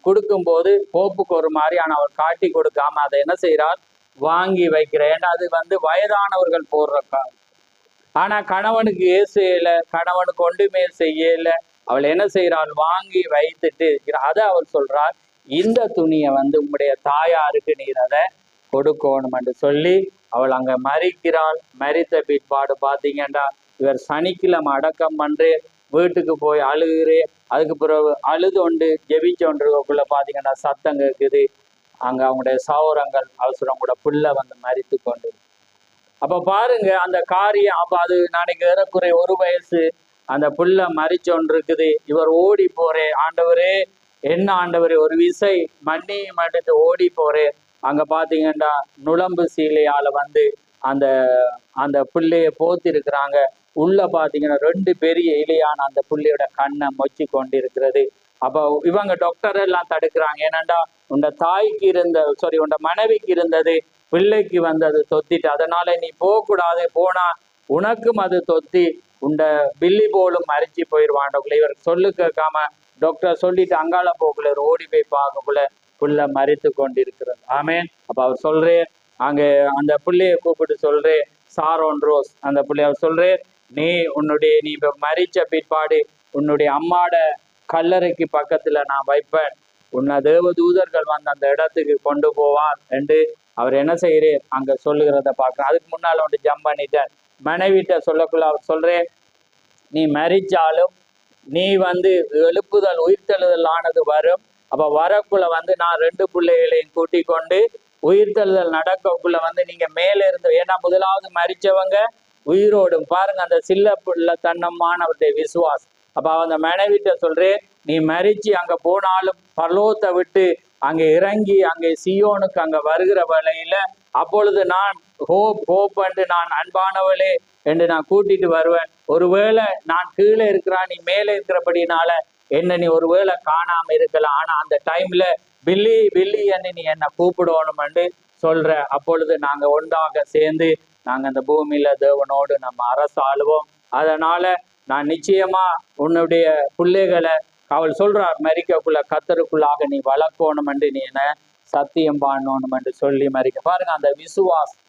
கொடுக்கும் போது போப்புக்கு ஒரு மாதிரி, ஆனா அவர் காட்டி கொடுக்காம அதை என்ன செய்யறார், வாங்கி வைக்கிறேன். ஏன்னா அது வந்து வயதானவர்கள் போடுற கால். ஆனா கணவனுக்கு ஏசையில, கணவனுக்கு ஒன்றுமே செய்யல, அவள் என்ன செய்யறாள், வாங்கி வைத்துட்டு அதை அவள் சொல்றாள், இந்த துணியை வந்து உங்களுடைய தாயாருக்கு நீர் அதை கொடுக்கணும் என்று சொல்லி அவள் அங்க மறிக்கிறாள். மறித்த பிற்பாடு பாத்தீங்கன்னா இவர் சனிக்கிழமை அடக்கம் பண்றே, வீட்டுக்கு போய் அழுகிறே. அதுக்கு பிறகு அழுதொண்டு ஜெபிச்சொன்றுக்குள்ள பாத்தீங்கன்னா சத்தம் கேட்குது. அங்க அவங்களுடைய சௌரங்கள் அவசரம் கூட புள்ள வந்து மறித்து கொண்டு. அப்ப பாருங்க அந்த காரியம். அப்ப அது நாளைக்கு ஏறக்குறை 1 வயசு அந்த புள்ள மறிச்சொன்று இருக்குது. இவர் ஓடி போறே, ஆண்டவரே என்ன ஆண்டவரே, ஒரு விசை மண்ணி மட்டுட்டு ஓடி போறே. அங்க பாத்தீங்கன்னா நுழம்பு சீலையால வந்து அந்த அந்த புள்ளைய போத்திருக்கிறாங்க. உள்ள பாத்தீங்கன்னா 2 பெரிய இலையான அந்த புள்ளையோட கண்ணை மொச்சி கொண்டு இருக்கிறது. அப்ப இவங்க டாக்டர் எல்லாம் தடுக்கிறாங்க. ஏனண்டா உண்ட தாய்க்கு உண்ட மனைவிக்கு இருந்தது பிள்ளைக்கு வந்து அது தொத்திட்டு, அதனால நீ போகக்கூடாது, போனா உனக்கும் அது தொத்தி உண்ட பில்லி போலும் மறிச்சு போயிடுவாண்டக்குள்ள. இவர் சொல்லு கேட்காம டாக்டர் சொல்லிட்டு அங்கால போக்குள்ள ஓடி போய் பார்க்கக்குள்ள புள்ள மறித்து கொண்டிருக்கிறது. ஆமேன். அப்ப அவர் சொல்றே, அங்க அந்த பிள்ளைய கூப்பிட்டு சொல்றே, சாரோன் ரோஸ் அந்த பிள்ளைய சொல்றே, நீ மறிச்ச பிற்பாடு உன்னுடைய அம்மாட கல்லறைக்கு பக்கத்துல நான் வைப்பேன், உன்னை தேவ தூதர்கள் வந்து அந்த இடத்துக்கு கொண்டு போவார் என்று அவர் என்ன செய்யறே அங்க சொல்லுகிறத பார்க்கிறேன். அதுக்கு முன்னால வந்து ஜம்ப் பண்ணிட்டேன். மனைவிட்ட சொல்லக்குள்ள அவர் சொல்றேன், நீ மறிச்சாலும் நீ வந்து எழுப்புதல் உயிர்த்தெழுதல் ஆனது வரும். அப்ப வரக்குள்ள வந்து நான் 2 பிள்ளைகளையும் கூட்டி கொண்டு உயிர்த்தெழுதல் நடக்கக்குள்ள வந்து நீங்க மேல இருந்து, ஏன்னா முதலாவது மறிச்சவங்க உயிரோடும் பாருங்க அந்த சில்ல புள்ள தன்னம்மானவருடைய விசுவாசம். அப்ப அந்த மனைவிட்ட சொல்றேன், நீ மறிச்சு அங்க போனாலும் பரலோகத்தை விட்டு அங்கே இறங்கி அங்கே சியோனுக்கு அங்க வருகிற வேளையில அப்பொழுது நான் ஹோப் என்று நான் அன்பானவளே என்று நான் கூட்டிட்டு வருவேன். ஒருவேளை நான் கீழே இருக்கிறான், நீ மேலே இருக்கிறபடினால என்ன நீ ஒருவேளை காணாம இருக்கலாம், ஆனா அந்த டைம்ல பில்லி என்று நீ என்ன கூப்பிடணும் என்று சொல்ற. அப்பொழுது நாங்க ஒன்றாக சேர்ந்து நாங்க அந்த பூமியில தேவனோடு நம்ம அரசாளுவோம். அதனால நான் நிச்சயமா உன்னுடைய பிள்ளைகளை அவள் சொல்றார் மரிக்கக்குள்ள கத்தருக்குள்ளாக நீ வளர்க்கணும் என்று நீ என்ன சத்தியம் பண்ணணும் என்று சொல்லி மறிக்க. பாருங்க அந்த விசுவாசம்.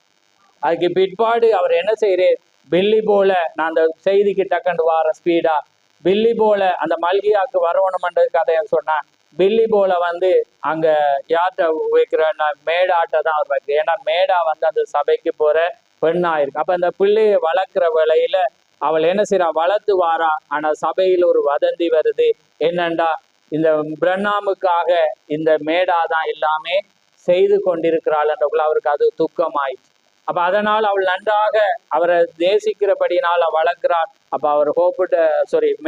அதுக்கு பிற்பாடு அவர் என்ன செய்யறே, பில்லி போல, நான் அந்த செய்திக்கு டக்குன்னு வார ஸ்பீடா, பில்லி போல அந்த மல்கியாவுக்கு வரணும்ன்றது கதையை சொன்னேன். பில்லி போல வந்து அங்க யார்கிட்ட வைக்கிற மேடாட்ட தான் அவர் வைக்கிற. ஏன்னா மேடா வந்து அந்த சபைக்கு போற பெண்ணா இருக்கு. அப்ப அந்த பிள்ளையை வளர்க்குற வேளையில அவள் என்ன செய்யறா, வளர்த்து வாரா. ஆனா சபையில் ஒரு வதந்தி வருது, என்னண்டா இந்த பிரண்ணாமுக்காக இந்த மேடாதான் எல்லாமே செய்து கொண்டிருக்கிறாள் என்றக்குள்ள அவருக்கு அது துக்கமாயிடுச்சு. அப்ப அதனால் அவள் நன்றாக அவரை நேசிக்கிறபடினால் வளர்க்கிறாள். அப்ப அவர்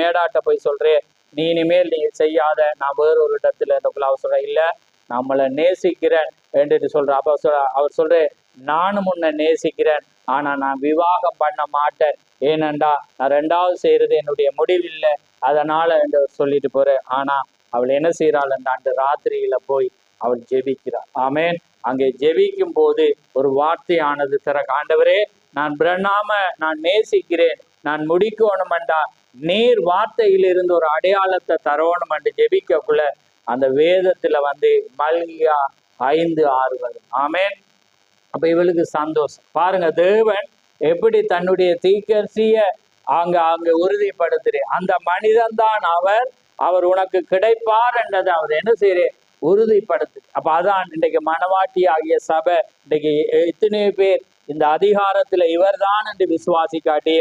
மேடாட்ட போய் சொல்றேன், நீ இனிமேல் நீ செய்யாத, நான் வேறொரு இடத்துல என்றக்குள்ள அவர் சொல்ற, இல்ல நம்மளை நேசிக்கிறேன் என்று சொல்ற. அப்ப அவர் சொல்றேன், நானும் உன்னை நேசிக்கிறேன், ஆனா நான் விவாகம் பண்ண மாட்டேன், ஏனண்டா நான் 2வது செய்யறது என்னுடைய முடிவில்லை, அதனால என்று சொல்லிட்டு போறேன். ஆனா அவள் என்ன செய்யறாள், அந்த ராத்திரியில போய் அவள் ஜெபிக்கிறாள். ஆமேன். அங்கே ஜெபிக்கும் போது ஒரு வார்த்தையானது ஆண்டவரே நான் பிரண்ணாம நான் நேசிக்கிறேன், நான் முடிக்கணுமெண்டா நீர் வார்த்தையிலிருந்து ஒரு அடையாளத்தை தரணும் என்று ஜெபிக்கக்குள்ள அந்த வேதத்துல வந்து மல்கியா 5:6 வரும். ஆமேன். அப்ப இவளுக்கு சந்தோஷம். பாருங்க தேவன் எப்படி தன்னுடைய தீர்க்கதரிசிய அங்க உறுதிப்படுத்துறேன். அந்த மனிதன் தான் அவர் உனக்கு கிடைப்பார் என்றதை அவர் என்ன செய்யறேன் உறுதிப்படுத்து. அப்ப அதான் இன்றைக்கு மனவாட்டி ஆகிய சபை இன்றைக்கு எத்தனை பேர் இந்த அதிகாரத்துல இவர் தான் என்று விசுவாசிக்காட்டி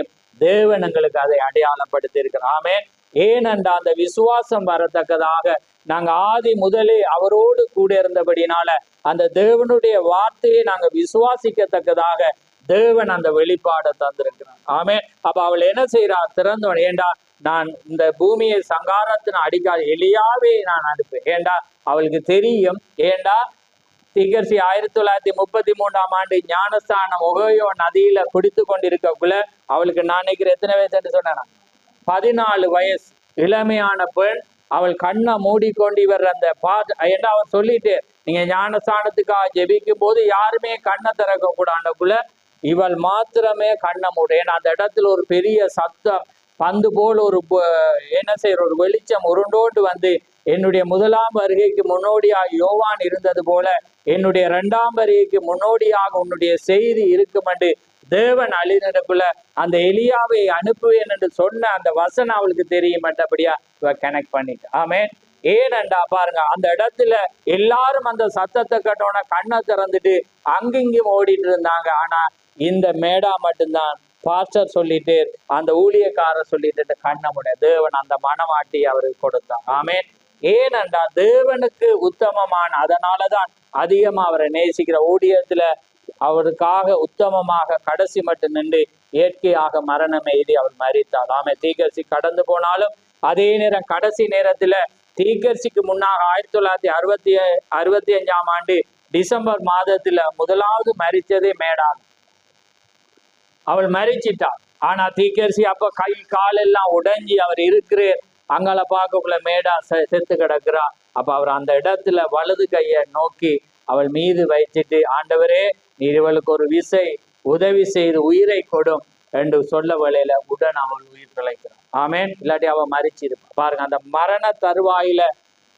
தேவன் எங்களுக்கு அதை அடையாளப்படுத்தி இருக்கிறார். ஆமென். ஏனென்றா அந்த விசுவாசம் வரத்தக்கதாக நாங்க ஆதி முதலே அவரோடு கூட இருந்தபடினால அந்த தேவனுடைய வார்த்தையை நாங்க விசுவாசிக்கத்தக்கதாக தேவன் அந்த வெளிப்பாடை தந்திருக்கிறார். ஆமென். அப்ப அவள் என்ன செய்யறா? திறந்தவன். ஏண்டா நான் இந்த பூமியை சங்காரத்தின் அடிக்காது எலியாவே நான் அனுப்பேன். ஏண்டா அவளுக்கு தெரியும். ஏண்டா தீர்க்கதரிசி 1933 ஞானஸ்தானம் ஒகையோ நதியில குடித்து கொண்டிருக்கக்குள்ள அவளுக்கு நான் நினைக்கிறேன் எத்தனை வயசு சொன்னா 14 வயசு இளமையான பெண். அவள் கண்ணை மூடிக்கொண்டு இவர் அந்த ஏண்டா அவர் சொல்லிட்டு நீங்க ஞானஸ்தானத்துக்காக ஜெபிக்கும் போது யாருமே கண்ணை திறக்க கூடாண்டக்குள்ள இவள் மாத்திரமே கண்ணை மூடு. ஏன்னா அந்த இடத்துல ஒரு பெரிய சத்தம் பந்து போல் ஒரு என்ன செய்யற ஒரு வெளிச்சம் உருண்டோண்டு வந்து என்னுடைய முதலாம் வருகைக்கு முன்னோடியாக யோவான் இருந்தது போல என்னுடைய 2ஆம் வருகைக்கு முன்னோடியாக உன்னுடைய செய்தி இருக்கும் என்று தேவன் அழினதுக்குள்ள அந்த எலியாவை அனுப்புவேன் என்று சொன்ன அந்த வசனம் அவளுக்கு தெரியும். மற்றபடியா இவ கனெக்ட் பண்ணிட்டு. ஆமென். ஏனண்டா பாருங்க அந்த இடத்துல எல்லாரும் அந்த சத்தத்தை கட்டோன கண்ணை திறந்துட்டு அங்கிங்கும் ஓடிட்டு இருந்தாங்க. ஆனா இந்த மேடா மட்டும்தான் பாஸ்டர் சொல்லிட்டு அந்த ஊழியக்காரர் சொல்லிட்டு கண்ணை முடைய தேவன் அந்த மனவாட்டி அவருக்கு கொடுத்தார். ஆமென். ஏனண்டா தேவனுக்கு உத்தமமான அதனாலதான் அதிகமா அவரை நேசிக்கிற ஊழியத்துல அவருக்காக உத்தமமாக கடைசி மட்டும் நின்று இயற்கையாக மரணம் எய்தி அவர் மரித்தார். ஆமே. தீர்க்கதரிசி கடந்து போனாலும் அதே நேரம் கடைசி நேரத்துல தீர்க்கதரிசிக்கு முன்னாக 1965 டிசம்பர் மாதத்துல முதலாவது மரிச்சதே மேடா. அவள் மரிச்சிட்டாள். ஆனா தீர்க்கதரிசி அப்ப கை காலெல்லாம் உடைஞ்சி அவர் இருக்கிறார். அங்கால பார்க்கக்குள்ள மேடா செத்து கிடக்குறா. அப்ப அவர் அந்த இடத்துல வலது கையை நோக்கி அவள் மீது வைச்சிட்டு ஆண்டவரே நீர் இவளுக்கு ஒரு விசை உதவி செய்து உயிரை கொடும் என்று சொல்ல வேளையில உடன் அவள் உயிர் பிழைக்கிறாள். ஆமேன். இல்லாட்டி அவள் மரிச்சிருப்பா. பாருங்க அந்த மரண தருவாயில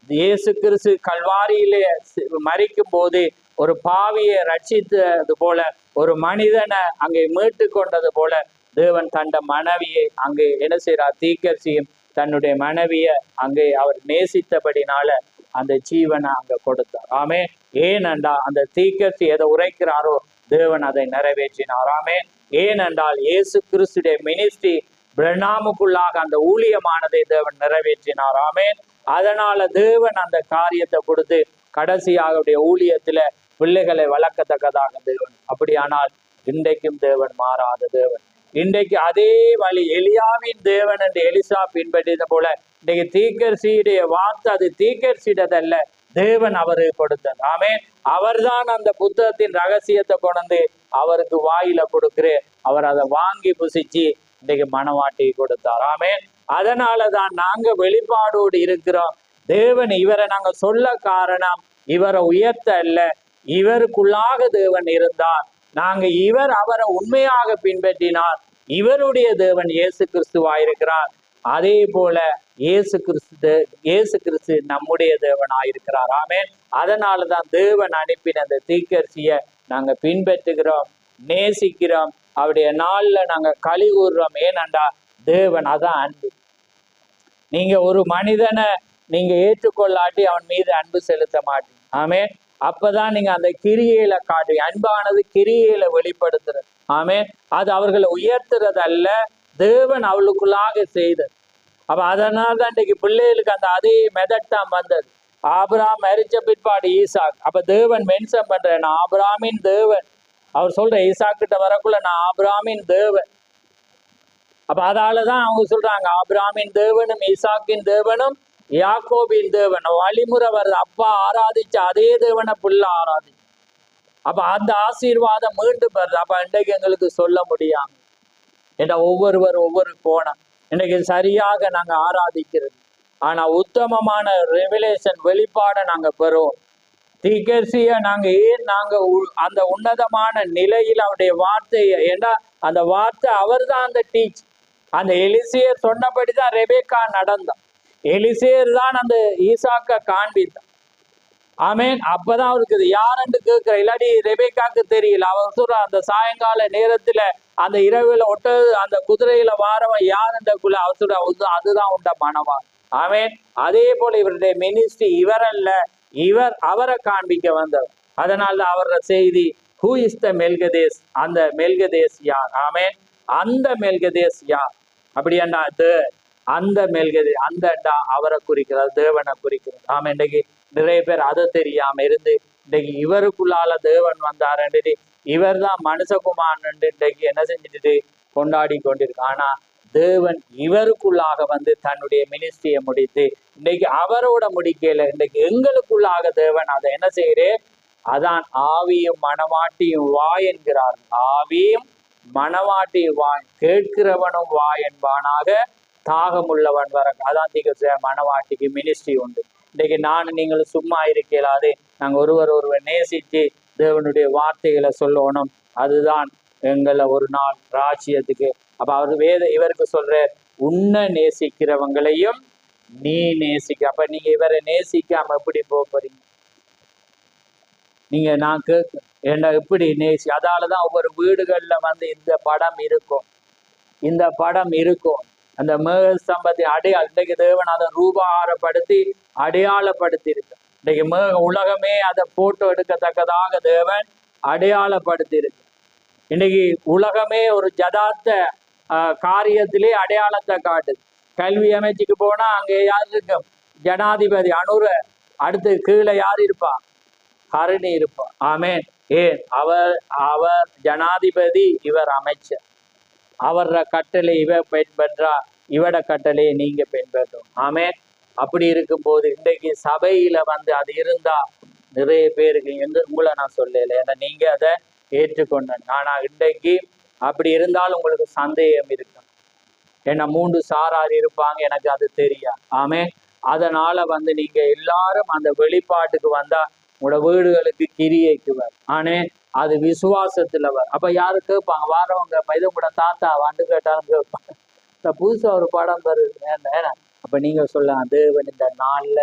இயேசு கிறிஸ்து கல்வாரியிலே மரிக்கும் போது ஒரு பாவியை ரட்சித்தது போல ஒரு மனிதனை அங்கே மீட்டு கொண்டது போல தேவன் தண்ட மனைவியை அங்கே என்ன செய்யறார்? தீர்க்கதரிசியும் தன்னுடைய மனைவியை அங்கே அவர் நேசித்தபடினால அந்த ஜீவனை அங்க கொடுத்தார். ஆமே. ஏனென்றால் அந்த தீர்க்கதரிசி எதை உரைக்கிறாரோ தேவன் அதை நிறைவேற்றினார். ஆமே. ஏனென்றால் இயேசு கிறிஸ்துடைய மினிஸ்ட்ரி பிரணாமுக்குள்ளாக அந்த ஊழியமானதை தேவன் நிறைவேற்றினார். ஆமே. அதனால தேவன் அந்த காரியத்தை கொடுத்து கடைசியாக ஊழியத்துல பிள்ளைகளை வளர்க்கத்தக்கதாக தேவன். அப்படியானால் இன்றைக்கும் தேவன் மாறாத தேவன். இன்றைக்கு அதே வழி எலியாவின் தேவன் என்று எலிசா பின்பற்றியது போல இன்னைக்கு தீர்க்கதரிசியுடைய வார்த்தை அது தீர்க்கதரிசியிடதல்ல, தேவன் அவருக்கு கொடுத்தது. ஆமே. அவர்தான் அந்த புத்தகத்தின் ரகசியத்தை கொண்டு அவருக்கு வாயில கொடுக்கிறேன். அவர் அதை வாங்கி புசிச்சு இன்னைக்கு மனவாட்டி கொடுத்தார். ஆமே. அதனாலதான் நாங்க வெளிப்பாடோடு இருக்கிறோம். தேவன் இவரை நாங்க சொல்ல காரணம் இவரை உயர்த்த அல்ல, இவருக்குள்ளாக தேவன் இருந்தார். நாங்க அவரை உண்மையாக பின்பற்றினார். இவருடைய தேவன் இயேசு கிறிஸ்துவாயிருக்கிறார். அதே போல இயேசு கிறிஸ்து நம்முடைய தேவனாயிருக்கிறார். ஆமென். அதனாலதான் தேவன் அனுப்பின அந்த தீர்க்கதரிசியை நாங்க பின்பற்றுகிறோம், நேசிக்கிறோம், அவருடைய நாள்ல நாங்க களி கூறுறோம். ஏனண்டா தேவன் அதான் அன்பு. நீங்க ஒரு மனிதனை நீங்க ஏற்றுக்கொள்ளாட்டி அவன் மீது அன்பு செலுத்த மாட்டீங்க. ஆமென். அப்பதான் நீங்க அந்த கிரியையில காட்டு. அன்பானது கிரியையில வெளிப்படுத்துறது. ஆமென். அது அவர்களை உயர்த்துறது அல்ல, தேவன் அவளுக்குள்ளாக செய்தது. அப்ப அதனால்தான் இன்னைக்கு பிள்ளைகளுக்கு அந்த அதே மெதட் தான் வந்தது. ஆபிரகாம் மரிச்ச பிற்பாடு ஈசாக். அப்ப தேவன் மென்ஷன் பண்றேன், நான் ஆபிரகாமின் தேவன். அவர் சொல்ற ஈசாக் கிட்ட வரக்குள்ள நான் ஆபிரகாமின் தேவன். அப்ப அதாலதான் அவங்க சொல்றாங்க ஆபிரகாமின் தேவனும் ஈசாக்கின் தேவனும் யாக்கோபின் தேவன். வழிமுறை வருது. அப்பா ஆராதிச்ச அதே தேவனை புள்ள ஆராதிச்சு. அப்ப அந்த ஆசீர்வாதம் மீண்டும் வருது. அப்ப இன்றைக்கு எங்களுக்கு சொல்ல முடியாம ஏன்னா ஒவ்வொரு கோணம் இன்னைக்கு சரியாக நாங்க ஆராதிக்கிறது. ஆனா உத்தமமான ரெவலேஷன் வெளிப்பாடை நாங்க பெறுவோம். தீர்க்கதரிசிய நாங்க அந்த உன்னதமான நிலையில் அவருடைய வார்த்தையை ஏன்னா அந்த வார்த்தை அவர் தான் அந்த டீச். அந்த எலிசேர் சொன்னபடிதான் ரெபேக்கா நடந்தான். எலிசேர் தான் அந்த ஈசாக்க காண்பித்தான். ஆமேன். அப்பதான் அவருக்கு யாருன்னு கேட்கிற. இல்லாடி ரெபேக்காக்கு தெரியல. அவர் சொல்ற அந்த சாயங்கால நேரத்துல அந்த இரவுல அந்த குதிரையில வாரவன் யாருன்றக்குள்ள அவர் சொல்ற அதுதான் உண்ட மனவான். ஆமேன். அதே போல இவருடைய மினிஸ்ட்ரி இவரல்ல, அவரை காண்பிக்க வந்தவர். அதனால அவரோட செய்தி ஹூ இஸ் த மெல்கதேஸ், அந்த மெல்கதேஸ் யார். ஆமேன். அந்த மெல்கதேஸ் யார்? அப்படி என்ன அந்த மெல்கதே அந்த அவரை குறிக்கிறது, தேவனை குறிக்கிறது. ஆமா, இன்றைக்கு நிறைய பேர் அதை தெரியாம இருந்து இன்றைக்கு இவருக்குள்ளால தேவன் வந்தாருன்றது, இவர் தான் மனுஷகுமாரன் இன்றைக்கு என்ன செஞ்சுட்டு கொண்டாடி கொண்டிருக்கு. ஆனா தேவன் இவருக்குள்ளாக வந்து தன்னுடைய மினிஸ்ட்ரியை முடித்து இன்றைக்கு அவரோட முடிக்கல, இன்றைக்கு எங்களுக்குள்ளாக தேவன் அதை என்ன செய்கிறேன், அதான் ஆவியும் மனவாட்டியும் வாய் என்கிறார். ஆவியும் மனவாட்டியும் வாய், கேட்கிறவனும் வாய் என்பானாக, தாகமுள்ளவன் வர. அதான் மனவாட்டிக்கு மினிஸ்ட்ரி உண்டு. இன்றைக்கு நானும் நீங்களும் சும்மா இருக்கலாது, நாங்கள் ஒருவர் நேசித்து தேவனுடைய வார்த்தைகளை சொல்லணும். அதுதான் எங்களை ஒரு நாள் ராஜ்யத்துக்கு. அப்ப அவர் இவருக்கு சொல்ற, உன்னை நேசிக்கிறவங்களையும் நீ நேசிக்க. அப்ப நீங்க இவரை நேசிக்காம எப்படி போறீங்க? நீங்க நான் என்ன எப்படி நேசி? அதாலதான் ஒவ்வொரு வீடுகள்ல வந்து இந்த படம் இருக்கும், இந்த படம் இருக்கும். அந்த மேக ஸ்தம்பத்தை இன்றைக்கு தேவன் அதை ரூபாரப்படுத்தி அடையாளப்படுத்தி இருக்கு. இன்றைக்கு உலகமே அதை போட்டோ எடுக்கத்தக்கதாக தேவன் அடையாளப்படுத்தி இருக்கு. இன்னைக்கு உலகமே ஒரு ஜதார்த்த காரியத்திலே அடையாளத்தை காட்டுது. கல்வி அமைச்சுக்கு போனா அங்கே யார் இருக்கும்? ஜனாதிபதி அனுர. அடுத்து கீழே யார் இருப்பா? ஹரணி இருப்பா. ஆமேன். ஏன்? அவர் ஜனாதிபதி, இவர் அமைச்சர். அவர கட்டளை இவ பின்பற்றா, இவட கட்டளையை நீங்க பின்பற்றும். ஆமேன். அப்படி இருக்கும் போது இன்றைக்கு சபையில வந்து அது இருந்தா நிறைய பேருக்கு உங்களை நான் சொல்லல, ஏன்னா நீங்க அதை ஏற்றுக்கொண்ட. ஆனா இன்றைக்கு அப்படி இருந்தாலும் உங்களுக்கு சந்தேகம் இருக்கு. ஏன்னா 3 சாரார் இருப்பாங்க, எனக்கு அது தெரியாது. ஆமே. அதனால வந்து நீங்க எல்லாரும் அந்த வெளிப்பாட்டுக்கு வந்தா உங்களோட வீடுகளுக்கு கிரியைக்கு வரும். ஆனே அது விசுவாசத்துல வரும். அப்ப யாரு கேட்பாங்க? வாரவங்க இது உங்களோட தாத்தா வந்து கேட்டாலும் கேட்பாங்க. புதுசா ஒரு படம் வருது. ஏன்னா அப்ப நீங்க சொல்லலாம், தேவன் இந்த நாள்ல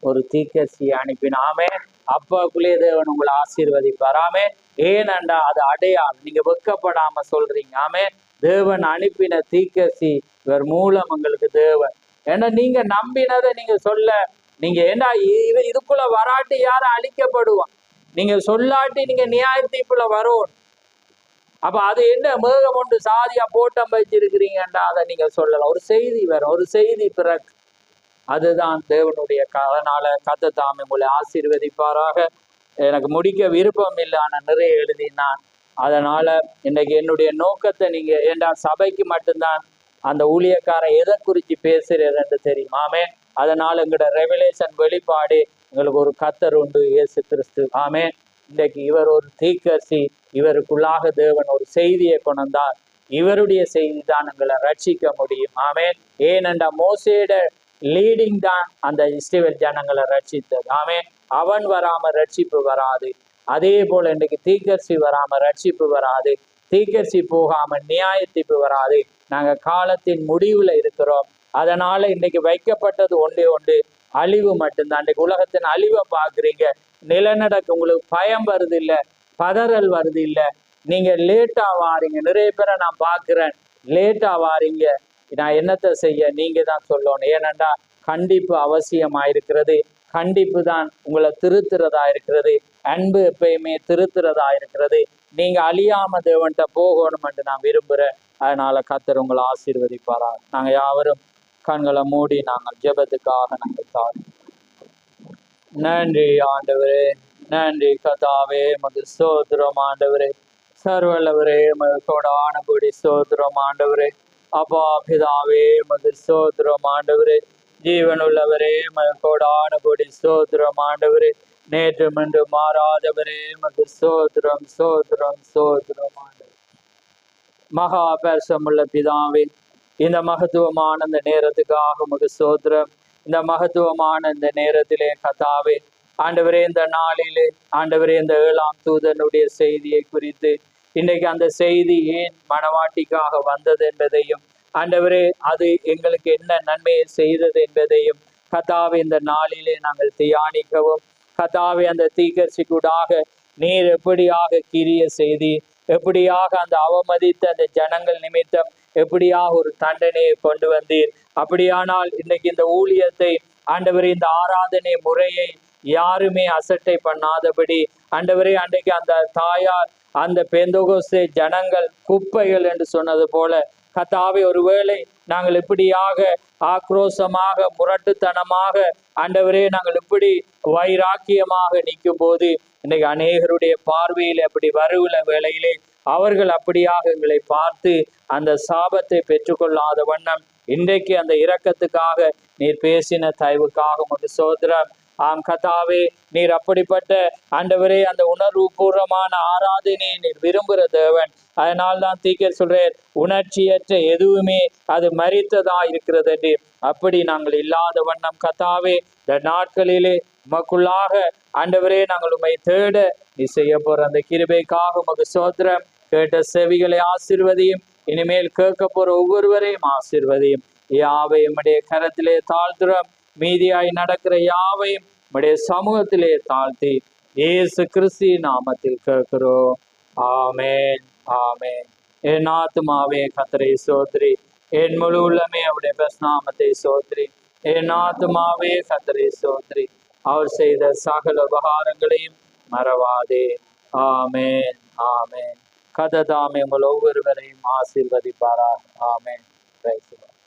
ஒரு தீர்க்கதரிசி அனுப்பினாமே, அப்பக்குள்ளே தேவன் உங்களை ஆசீர்வதிப்பார். ஆமே. ஏனண்டா அது அடையாளம். நீங்க வெக்கப்படாம சொல்றீங்க. ஆமே. தேவன் அனுப்பின தீர்க்கதரிசி இவர் மூலம் உங்களுக்கு தேவன். ஏன்னா நீங்க நம்பினதை நீங்க சொல்ல, நீங்க ஏண்டா இதுக்குள்ள வராட்டி யாரும் அழிக்கப்படுவான். நீங்க சொல்லாட்டி நீங்க நியாய தீர்ப்புல வரும். அப்ப அது என்ன மேகம் ஒன்று சாதியா போட்டம் வச்சிருக்கிறீங்கண்டா, அதை நீங்க சொல்லலாம். ஒரு செய்தி வரும், ஒரு செய்தி பிறகு. அதுதான் தேவனுடைய. அதனால கத்த தாமே உங்களை ஆசீர்வதிப்பாராக. எனக்கு முடிக்க விருப்பம் இல்லை, ஆனா நிறைய எழுதினான். அதனால இன்னைக்கு என்னுடைய நோக்கத்தை நீங்க ஏண்டா சபைக்கு மட்டும்தான் அந்த ஊழியக்காரன் எதை குறித்து பேசுறதுன்னு தெரியுமாமே. அதனால எங்களோட ரெவலேஷன் வெளிப்பாடு எங்களுக்கு ஒரு கத்தர் உண்டு, இயேசு கிறிஸ்து. ஆமே. இன்றைக்கு இவர் ஒரு தீர்க்கதரிசி, இவருக்குள்ளாக தேவன் ஒரு செய்தியை கொண்டார். இவருடைய செய்தி தான் எங்களை ரட்சிக்க முடியும். ஆமே. ஏனென்றா மோசேட லீடிங் தான் அந்த இஸ்ரவேல் ஜனங்களை ரட்சித்தது. ஆமே. அவன் வராம ரட்சிப்பு வராது. அதே போல இன்றைக்கு தீர்க்கதரிசி வராம ரட்சிப்பு வராது. தீர்க்கதரிசி போகாம நியாய தீர்ப்பு வராது. நாங்க காலத்தின் முடிவுல இருக்கிறோம். அதனால இன்னைக்கு வைக்கப்பட்டது ஒன்றே ஒன்று, அழிவு மட்டும்தான். இன்றைக்கு உலகத்தின் அழிவை பாக்குறீங்க. நிலநடக்க உங்களுக்கு பயம் வருது இல்ல, பதறல் வருது இல்ல. நீங்க லேட்டா வாரீங்க. நிறைய பேரை நான் பாக்குறேன், லேட்டா வாரீங்க. நான் என்னத்தை செய்ய? நீங்க தான் சொல்லணும். ஏனண்டா கண்டிப்பு அவசியமா இருக்கிறது. கண்டிப்பு தான் உங்களை திருத்துறதா இருக்கிறது. அன்பு எப்பயுமே திருத்துறதா இருக்கிறது. நீங்க அழியாம தேவன்கிட்ட போகணும் என்று நான் விரும்புறேன். அதனால கர்த்தர் உங்களை ஆசீர்வதிப்பாரா. நாங்க யாவரும் கண்களை மூடி நாங்கள் ஜெபத்துக்காக நாங்கள் தாரு. நன்றி ஆண்டவரே, நன்றி கர்த்தாவே, மது ஸ்தோத்திரம் ஆண்டவரே, சர்வல்லவரே, மது கொடான கொடி ஸ்தோத்திரம் ஆண்டவரே. அப்பா பிதாவே, மது ஸ்தோத்திரம் ஆண்டவரே. ஜீவனுள்ளவரே, மது கொடான கொடி ஸ்தோத்திரம் ஆண்டவரே. நேற்று இன்று மாறாதவரே, மது ஸ்தோத்திரம் ஸ்தோத்திரம் ஸ்தோத்திரம் ஆண்டவரே. மகா பரிசுத்தமுள்ள பிதாவே, இந்த மகத்துவமான இந்த நேரத்துக்காக உமக்கு ஸ்தோத்திரம். இந்த மகத்துவமான இந்த நேரத்திலே கர்த்தாவே ஆண்டவரே, இந்த நாளிலே ஆண்டவரே, இந்த 7ஆம் தூதனுடைய செய்தியை குறித்து இன்றைக்கு அந்த செய்தி ஏன் மணவாட்டிக்காக வந்தது என்பதையும் ஆண்டவரே அது எங்களுக்கு என்ன நன்மையை செய்தது என்பதையும் கர்த்தாவே இந்த நாளிலே நாங்கள் தியானிக்கவும், கர்த்தாவே அந்த தீர்க்கதரிசிக்கூடாக நீர் எப்படியாக கிரிய செய்தி, எப்படியாக அந்த அவமதித்த அந்த ஜனங்கள் நிமித்தம் எப்படியாக ஒரு தண்டனையை கொண்டு வந்தீர். அப்படியானால் இன்னைக்கு இந்த ஊழியத்தை ஆண்டவரே, இந்த ஆராதனை முறையை யாருமே அசட்டை பண்ணாதபடி ஆண்டவரே, அன்றைக்கு அந்த தாயார் அந்த பெந்தோகோஸ்தே ஜனங்கள் குப்பைகள் என்று சொன்னது போல கர்த்தாவே, ஒருவேளை நாங்கள் இப்படியாக ஆக்ரோஷமாக முரட்டுத்தனமாக ஆண்டவரே நாங்கள் இப்படி வைராக்கியமாக நிற்கும் போது இன்னைக்கு அநேகருடைய பார்வையில் அப்படி வருகிற வேளையிலே அவர்கள் அப்படியாக எங்களை பார்த்து அந்த சாபத்தை பெற்றுக்கொள்ளாத வண்ணம் இன்றைக்கு அந்த இரக்கத்துக்காக நீர் பேசின தயவுக்காக உமக்கு ஸ்தோத்திரம். ஆம் கர்த்தாவே, நீர் அப்படிப்பட்ட ஆண்டவரே அந்த உணர்வு பூர்வமான ஆராதனையை நீர் விரும்புகிற தேவன். அதனால்தான் தீர்க்கர் சொல்றேன், உணர்ச்சியற்ற எதுவுமே அது மரித்ததா இருக்கிறது என்று. அப்படி நாங்கள் இல்லாத வண்ணம் கர்த்தாவே, இந்த நாட்களிலே உமக்குள்ளாக ஆண்டவரே நாங்கள் உம்மை தேட நீ செய்ய போற அந்த கிருபைக்காக உமக்கு ஸ்தோத்திரம். கேட்ட செவிகளை ஆசீர்வதியும், இனிமேல் கேட்க போற ஒவ்வொருவரையும் ஆசீர்வதியும். யாவையும் உம்முடைய கரத்திலே தாழ்த்துறோம். மீதியாய் நடக்கிற யாவையும் உம்முடைய சமூகத்திலே தாழ்த்தி இயேசு கிறிஸ்து நாமத்தில் கேட்கிறோம். ஆமென், ஆமென். என் ஆத்துமாவே கர்த்தரை ஸ்தோத்திரி, என் முழு உள்ளமே அவருடைய நாமத்தை ஸ்தோத்திரி. என் ஆத்துமாவே கர்த்தரை ஸ்தோத்திரி, அவர் செய்த சகல உபகாரங்களையும் மறவாதே. ஆமென், ஆமென். கர்த்தர் தாமே உங்கள் ஒவ்வொருவரையும் ஆசீர்வதிப்பாராக. ஆமென். Praise the Lord.